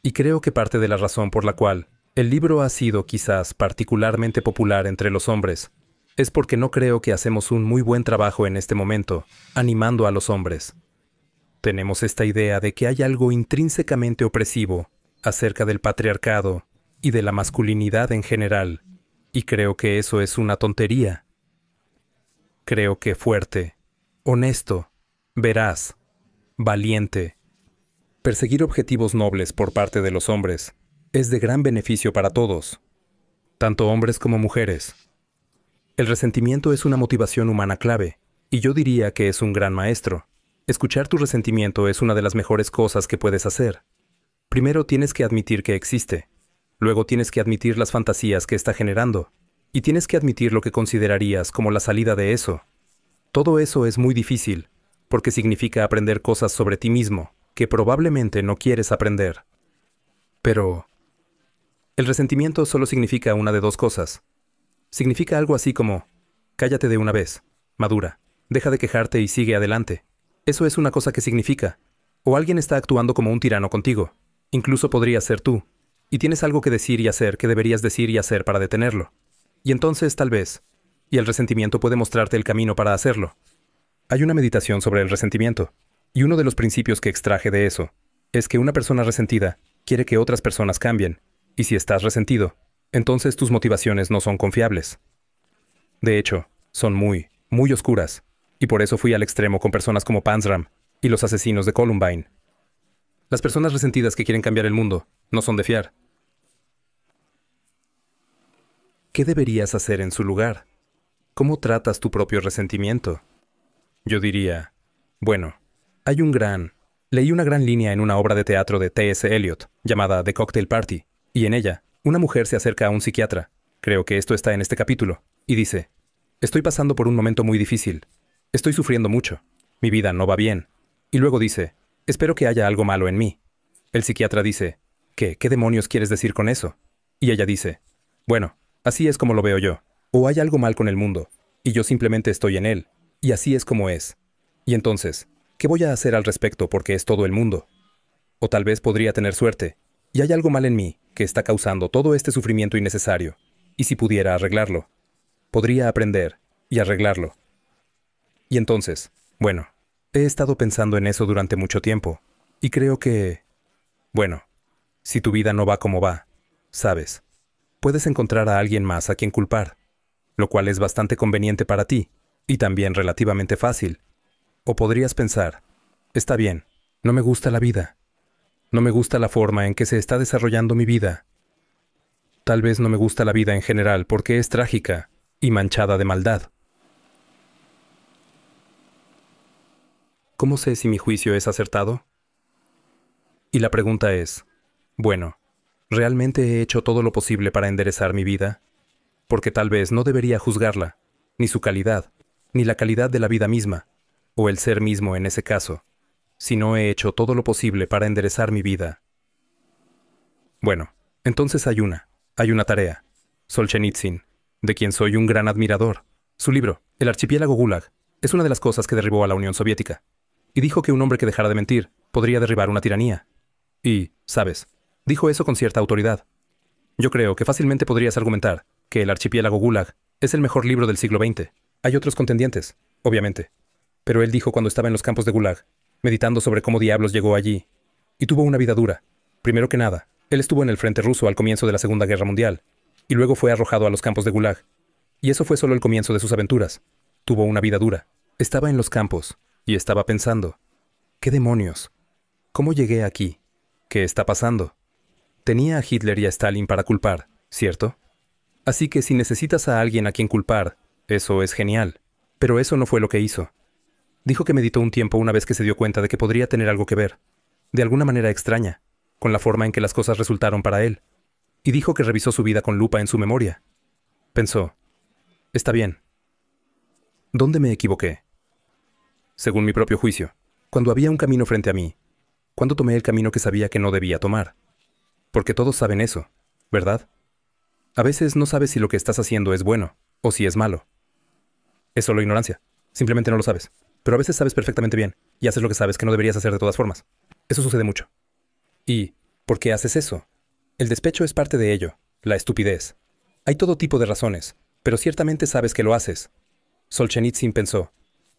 Y creo que parte de la razón por la cual el libro ha sido quizás particularmente popular entre los hombres es porque no creo que hacemos un muy buen trabajo en este momento, animando a los hombres. Tenemos esta idea de que hay algo intrínsecamente opresivo acerca del patriarcado y de la masculinidad en general, y creo que eso es una tontería. Creo que fuerte, honesto, veraz, valiente, perseguir objetivos nobles por parte de los hombres es de gran beneficio para todos, tanto hombres como mujeres. El resentimiento es una motivación humana clave, y yo diría que es un gran maestro. Escuchar tu resentimiento es una de las mejores cosas que puedes hacer. Primero tienes que admitir que existe. Luego tienes que admitir las fantasías que está generando. Y tienes que admitir lo que considerarías como la salida de eso. Todo eso es muy difícil, porque significa aprender cosas sobre ti mismo que probablemente no quieres aprender. Pero el resentimiento solo significa una de dos cosas. Significa algo así como, cállate de una vez, madura, deja de quejarte y sigue adelante. Eso es una cosa que significa. O alguien está actuando como un tirano contigo. Incluso podría ser tú. Y tienes algo que decir y hacer que deberías decir y hacer para detenerlo. Y entonces, tal vez, y el resentimiento puede mostrarte el camino para hacerlo. Hay una meditación sobre el resentimiento, y uno de los principios que extraje de eso es que una persona resentida quiere que otras personas cambien, y si estás resentido, entonces tus motivaciones no son confiables. De hecho, son muy, muy oscuras, y por eso fui al extremo con personas como Panzram y los asesinos de Columbine. Las personas resentidas que quieren cambiar el mundo no son de fiar. ¿Qué deberías hacer en su lugar? ¿Cómo tratas tu propio resentimiento? Yo diría, bueno, leí una gran línea en una obra de teatro de T.S. Eliot llamada The Cocktail Party, y en ella, Una mujer se acerca a un psiquiatra, creo que esto está en este capítulo, y dice, estoy pasando por un momento muy difícil. Estoy sufriendo mucho. Mi vida no va bien. Y luego dice, espero que haya algo malo en mí. El psiquiatra dice, ¿qué demonios quieres decir con eso? Y ella dice, bueno, así es como lo veo yo. O hay algo mal con el mundo, y yo simplemente estoy en él, y así es como es. Y entonces, ¿qué voy a hacer al respecto porque es todo el mundo? O tal vez podría tener suerte, y hay algo mal en mí que está causando todo este sufrimiento innecesario. Y si pudiera arreglarlo, podría aprender y arreglarlo. Y entonces, bueno, he estado pensando en eso durante mucho tiempo, y creo que, bueno, si tu vida no va como va, sabes, puedes encontrar a alguien más a quien culpar, lo cual es bastante conveniente para ti, y también relativamente fácil. O podrías pensar, está bien, no me gusta la vida. No me gusta la forma en que se está desarrollando mi vida. Tal vez no me gusta la vida en general porque es trágica y manchada de maldad. ¿Cómo sé si mi juicio es acertado? Y la pregunta es, bueno, ¿realmente he hecho todo lo posible para enderezar mi vida? Porque tal vez no debería juzgarla, ni su calidad, ni la calidad de la vida misma, o el ser mismo en ese caso, si no he hecho todo lo posible para enderezar mi vida. Bueno, entonces hay una tarea. Solzhenitsyn, de quien soy un gran admirador. Su libro, El archipiélago Gulag, es una de las cosas que derribó a la Unión Soviética. Y dijo que un hombre que dejara de mentir podría derribar una tiranía. Y, ¿sabes? Dijo eso con cierta autoridad. Yo creo que fácilmente podrías argumentar que El archipiélago Gulag es el mejor libro del siglo XX. Hay otros contendientes, obviamente. Pero él dijo cuando estaba en los campos de Gulag, meditando sobre cómo diablos llegó allí, y tuvo una vida dura. Primero que nada, él estuvo en el frente ruso al comienzo de la Segunda Guerra Mundial, y luego fue arrojado a los campos de Gulag. Y eso fue solo el comienzo de sus aventuras. Tuvo una vida dura. Estaba en los campos, y estaba pensando, ¿qué demonios? ¿Cómo llegué aquí? ¿Qué está pasando? Tenía a Hitler y a Stalin para culpar, ¿cierto? Así que si necesitas a alguien a quien culpar, eso es genial. Pero eso no fue lo que hizo. Dijo que meditó un tiempo una vez que se dio cuenta de que podría tener algo que ver, de alguna manera extraña, con la forma en que las cosas resultaron para él. Y dijo que revisó su vida con lupa en su memoria. Pensó, está bien. ¿Dónde me equivoqué? Según mi propio juicio, cuando había un camino frente a mí, cuando tomé el camino que sabía que no debía tomar. Porque todos saben eso, ¿verdad? A veces no sabes si lo que estás haciendo es bueno o si es malo. Es solo ignorancia. Simplemente no lo sabes. Pero a veces sabes perfectamente bien y haces lo que sabes que no deberías hacer de todas formas. Eso sucede mucho. ¿Y por qué haces eso? El despecho es parte de ello, la estupidez. Hay todo tipo de razones, pero ciertamente sabes que lo haces. Solzhenitsyn pensó,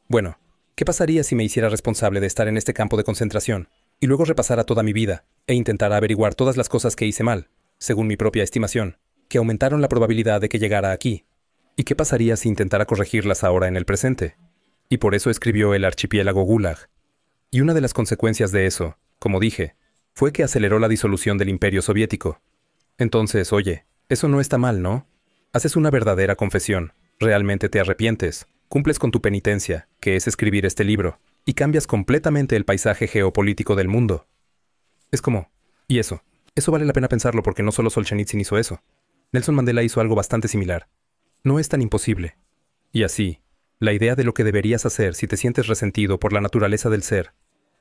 bueno, ¿qué pasaría si me hiciera responsable de estar en este campo de concentración y luego repasara toda mi vida e intentara averiguar todas las cosas que hice mal, según mi propia estimación, que aumentaron la probabilidad de que llegara aquí? ¿Y qué pasaría si intentara corregirlas ahora en el presente? Y por eso escribió El archipiélago Gulag. Y una de las consecuencias de eso, como dije, fue que aceleró la disolución del Imperio Soviético. Entonces, oye, eso no está mal, ¿no? Haces una verdadera confesión, realmente te arrepientes, cumples con tu penitencia, que es escribir este libro, y cambias completamente el paisaje geopolítico del mundo. Es como, y eso vale la pena pensarlo porque no solo Solzhenitsyn hizo eso. Nelson Mandela hizo algo bastante similar. No es tan imposible. Y así, la idea de lo que deberías hacer si te sientes resentido por la naturaleza del ser,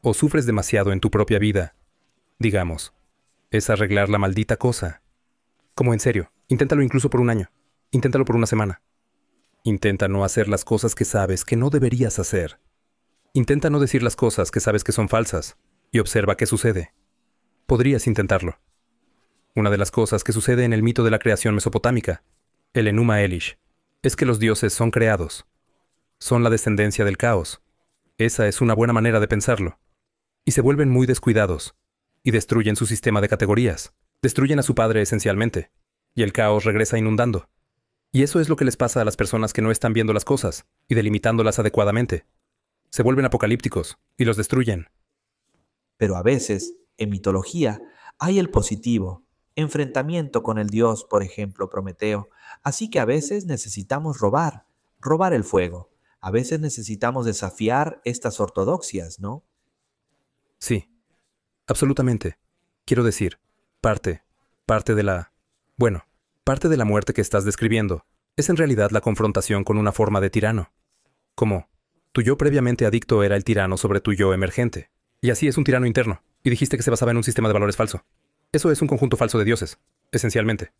o sufres demasiado en tu propia vida, digamos, es arreglar la maldita cosa. Como en serio, inténtalo incluso por un año. Inténtalo por una semana. Intenta no hacer las cosas que sabes que no deberías hacer. Intenta no decir las cosas que sabes que son falsas, y observa qué sucede. Podrías intentarlo. Una de las cosas que sucede en el mito de la creación mesopotámica, el Enuma Elish, es que los dioses son creados. Son la descendencia del caos. Esa es una buena manera de pensarlo. Y se vuelven muy descuidados, y destruyen su sistema de categorías. Destruyen a su padre esencialmente, y el caos regresa inundando. Y eso es lo que les pasa a las personas que no están viendo las cosas y delimitándolas adecuadamente. Se vuelven apocalípticos y los destruyen. Pero a veces, en mitología, hay el positivo, enfrentamiento con el dios, por ejemplo, Prometeo. Así que a veces necesitamos robar el fuego. A veces necesitamos desafiar estas ortodoxias, ¿no? Sí, absolutamente. Quiero decir, parte de la Bueno, parte de la muerte que estás describiendo es en realidad la confrontación con una forma de tirano. Como, tu yo previamente adicto era el tirano sobre tu yo emergente. Y así es un tirano interno. Y dijiste que se basaba en un sistema de valores falso. Eso es un conjunto falso de dioses, esencialmente.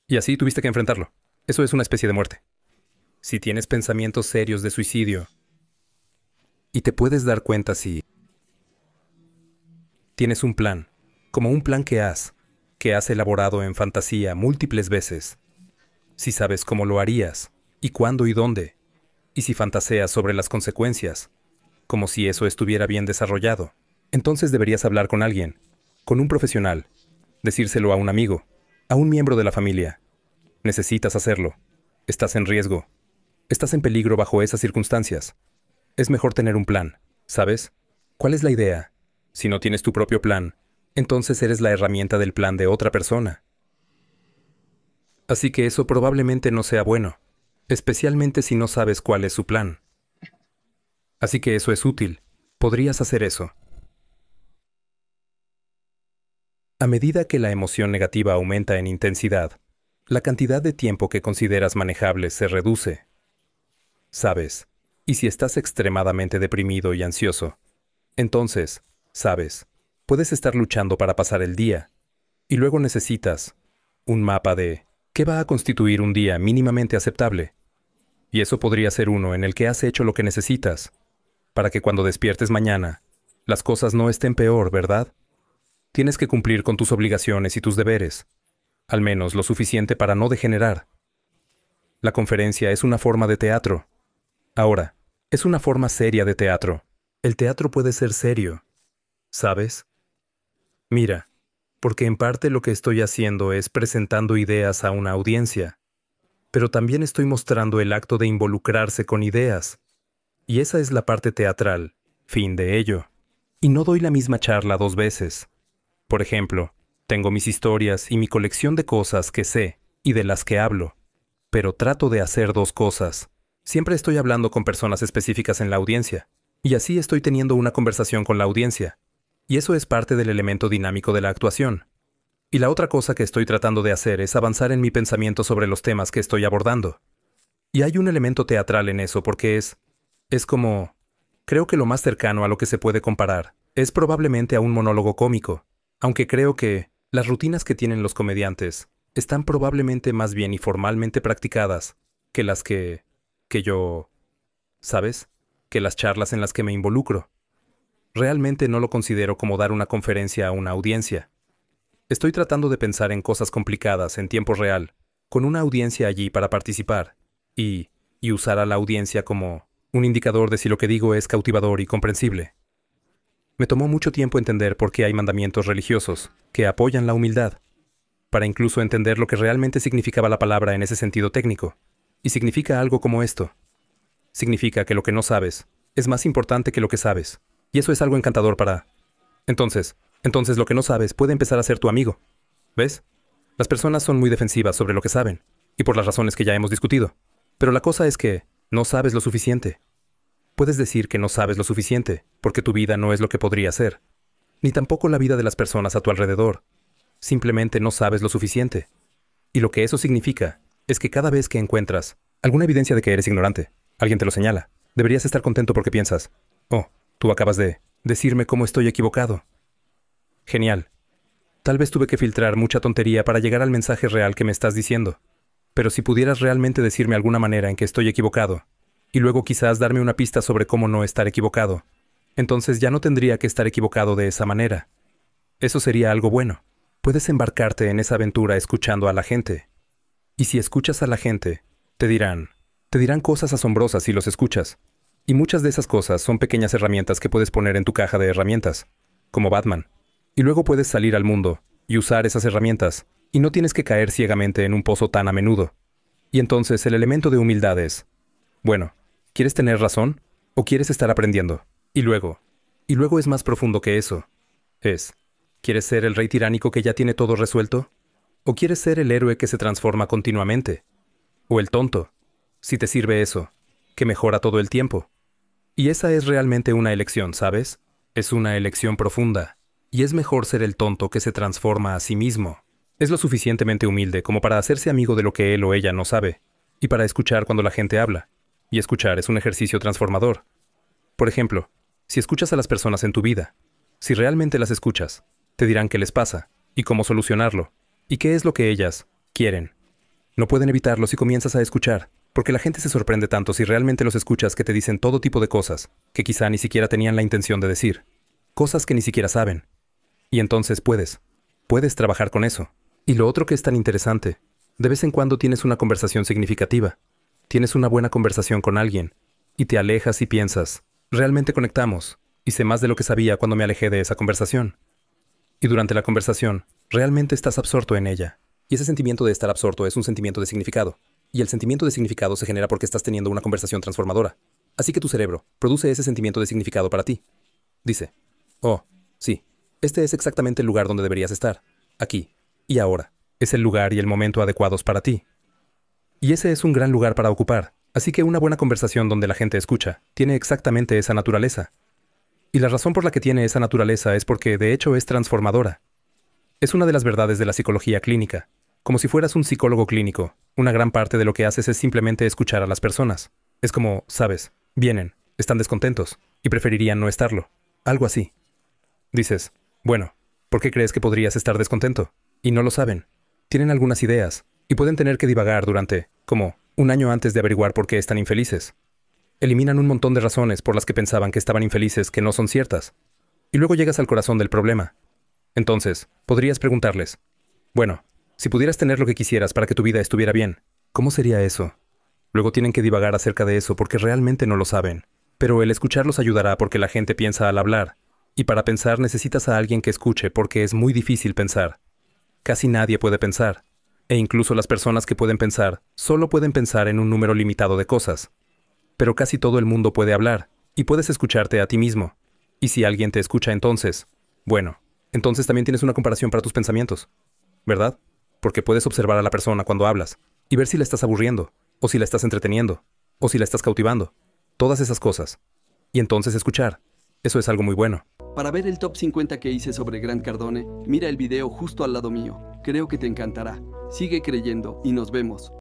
Y así tuviste que enfrentarlo. Eso es una especie de muerte. Si tienes pensamientos serios de suicidio, y te puedes dar cuenta si tienes un plan, como un plan que has elaborado en fantasía múltiples veces, si sabes cómo lo harías, y cuándo y dónde, y si fantaseas sobre las consecuencias, como si eso estuviera bien desarrollado, entonces deberías hablar con alguien, con un profesional, decírselo a un amigo, a un miembro de la familia. Necesitas hacerlo. Estás en riesgo. Estás en peligro bajo esas circunstancias. Es mejor tener un plan, ¿sabes? ¿Cuál es la idea? Si no tienes tu propio plan, entonces eres la herramienta del plan de otra persona. Así que eso probablemente no sea bueno, especialmente si no sabes cuál es su plan. Así que eso es útil. Podrías hacer eso. A medida que la emoción negativa aumenta en intensidad, la cantidad de tiempo que consideras manejable se reduce. ¿Sabes? Y si estás extremadamente deprimido y ansioso, entonces, ¿sabes? Puedes estar luchando para pasar el día, y luego necesitas un mapa de qué va a constituir un día mínimamente aceptable. Y eso podría ser uno en el que has hecho lo que necesitas, para que cuando despiertes mañana, las cosas no estén peor, ¿verdad? Tienes que cumplir con tus obligaciones y tus deberes, al menos lo suficiente para no degenerar. La conferencia es una forma de teatro. Ahora, es una forma seria de teatro. El teatro puede ser serio, ¿sabes? Mira, porque en parte lo que estoy haciendo es presentando ideas a una audiencia, pero también estoy mostrando el acto de involucrarse con ideas. Y esa es la parte teatral, fin de ello. Y no doy la misma charla 2 veces. Por ejemplo, tengo mis historias y mi colección de cosas que sé y de las que hablo, pero trato de hacer 2 cosas. Siempre estoy hablando con personas específicas en la audiencia, y así estoy teniendo una conversación con la audiencia, y eso es parte del elemento dinámico de la actuación. Y la otra cosa que estoy tratando de hacer es avanzar en mi pensamiento sobre los temas que estoy abordando. Y hay un elemento teatral en eso porque es como, creo que lo más cercano a lo que se puede comparar es probablemente a un monólogo cómico, aunque creo que las rutinas que tienen los comediantes están probablemente más bien y formalmente practicadas que las que yo, ¿sabes? Que las charlas en las que me involucro. Realmente no lo considero como dar una conferencia a una audiencia. Estoy tratando de pensar en cosas complicadas en tiempo real, con una audiencia allí para participar, y usar a la audiencia como un indicador de si lo que digo es cautivador y comprensible. Me tomó mucho tiempo entender por qué hay mandamientos religiosos que apoyan la humildad, para incluso entender lo que realmente significaba la palabra en ese sentido técnico. Y significa algo como esto. Significa que lo que no sabes es más importante que lo que sabes. Y eso es algo encantador para... Entonces lo que no sabes puede empezar a ser tu amigo. ¿Ves? Las personas son muy defensivas sobre lo que saben, y por las razones que ya hemos discutido. Pero la cosa es que no sabes lo suficiente. Puedes decir que no sabes lo suficiente, porque tu vida no es lo que podría ser. Ni tampoco la vida de las personas a tu alrededor. Simplemente no sabes lo suficiente. Y lo que eso significa es que cada vez que encuentras alguna evidencia de que eres ignorante, alguien te lo señala, deberías estar contento porque piensas, oh, tú acabas de decirme cómo estoy equivocado. Genial. Tal vez tuve que filtrar mucha tontería para llegar al mensaje real que me estás diciendo. Pero si pudieras realmente decirme alguna manera en que estoy equivocado, y luego quizás darme una pista sobre cómo no estar equivocado, entonces ya no tendría que estar equivocado de esa manera. Eso sería algo bueno. Puedes embarcarte en esa aventura escuchando a la gente. Y si escuchas a la gente, te dirán cosas asombrosas si los escuchas. Y muchas de esas cosas son pequeñas herramientas que puedes poner en tu caja de herramientas, como Batman. Y luego puedes salir al mundo y usar esas herramientas, y no tienes que caer ciegamente en un pozo tan a menudo. Y entonces el elemento de humildad es, bueno, ¿quieres tener razón o quieres estar aprendiendo? Y luego es más profundo que eso. ¿Quieres ser el rey tiránico que ya tiene todo resuelto? ¿O quieres ser el héroe que se transforma continuamente? ¿O el tonto, si te sirve eso, que mejora todo el tiempo? Y esa es realmente una elección, ¿sabes? Es una elección profunda. Y es mejor ser el tonto que se transforma a sí mismo. Es lo suficientemente humilde como para hacerse amigo de lo que él o ella no sabe, y para escuchar cuando la gente habla. Y escuchar es un ejercicio transformador. Por ejemplo, si escuchas a las personas en tu vida, si realmente las escuchas, te dirán qué les pasa, y cómo solucionarlo, y qué es lo que ellas quieren. No pueden evitarlo si comienzas a escuchar, porque la gente se sorprende tanto si realmente los escuchas que te dicen todo tipo de cosas, que quizá ni siquiera tenían la intención de decir, cosas que ni siquiera saben. Y entonces puedes trabajar con eso. Y lo otro que es tan interesante, de vez en cuando tienes una conversación significativa, tienes una buena conversación con alguien, y te alejas y piensas, realmente conectamos, y sé más de lo que sabía cuando me alejé de esa conversación. Y durante la conversación, realmente estás absorto en ella. Y ese sentimiento de estar absorto es un sentimiento de significado. Y el sentimiento de significado se genera porque estás teniendo una conversación transformadora. Así que tu cerebro produce ese sentimiento de significado para ti. Dice, oh, sí, este es exactamente el lugar donde deberías estar. Aquí y ahora. Es el lugar y el momento adecuados para ti. Y ese es un gran lugar para ocupar. Así que una buena conversación donde la gente escucha tiene exactamente esa naturaleza. Y la razón por la que tiene esa naturaleza es porque, de hecho, es transformadora. Es una de las verdades de la psicología clínica. Como si fueras un psicólogo clínico, una gran parte de lo que haces es simplemente escuchar a las personas. Es como, sabes, vienen, están descontentos, y preferirían no estarlo. Algo así. Dices, bueno, ¿por qué crees que podrías estar descontento? Y no lo saben. Tienen algunas ideas, y pueden tener que divagar durante, como, un año antes de averiguar por qué están infelices. Eliminan un montón de razones por las que pensaban que estaban infelices que no son ciertas. Y luego llegas al corazón del problema. Entonces, podrías preguntarles, bueno, si pudieras tener lo que quisieras para que tu vida estuviera bien, ¿cómo sería eso? Luego tienen que divagar acerca de eso porque realmente no lo saben. Pero el escucharlos ayudará porque la gente piensa al hablar. Y para pensar necesitas a alguien que escuche porque es muy difícil pensar. Casi nadie puede pensar. E incluso las personas que pueden pensar, solo pueden pensar en un número limitado de cosas. Pero casi todo el mundo puede hablar, y puedes escucharte a ti mismo. Y si alguien te escucha entonces, bueno, entonces también tienes una comparación para tus pensamientos, ¿verdad? Porque puedes observar a la persona cuando hablas, y ver si la estás aburriendo, o si la estás entreteniendo, o si la estás cautivando. Todas esas cosas. Y entonces escuchar. Eso es algo muy bueno. Para ver el top 50 que hice sobre Grant Cardone, mira el video justo al lado mío. Creo que te encantará. Sigue creyendo y nos vemos.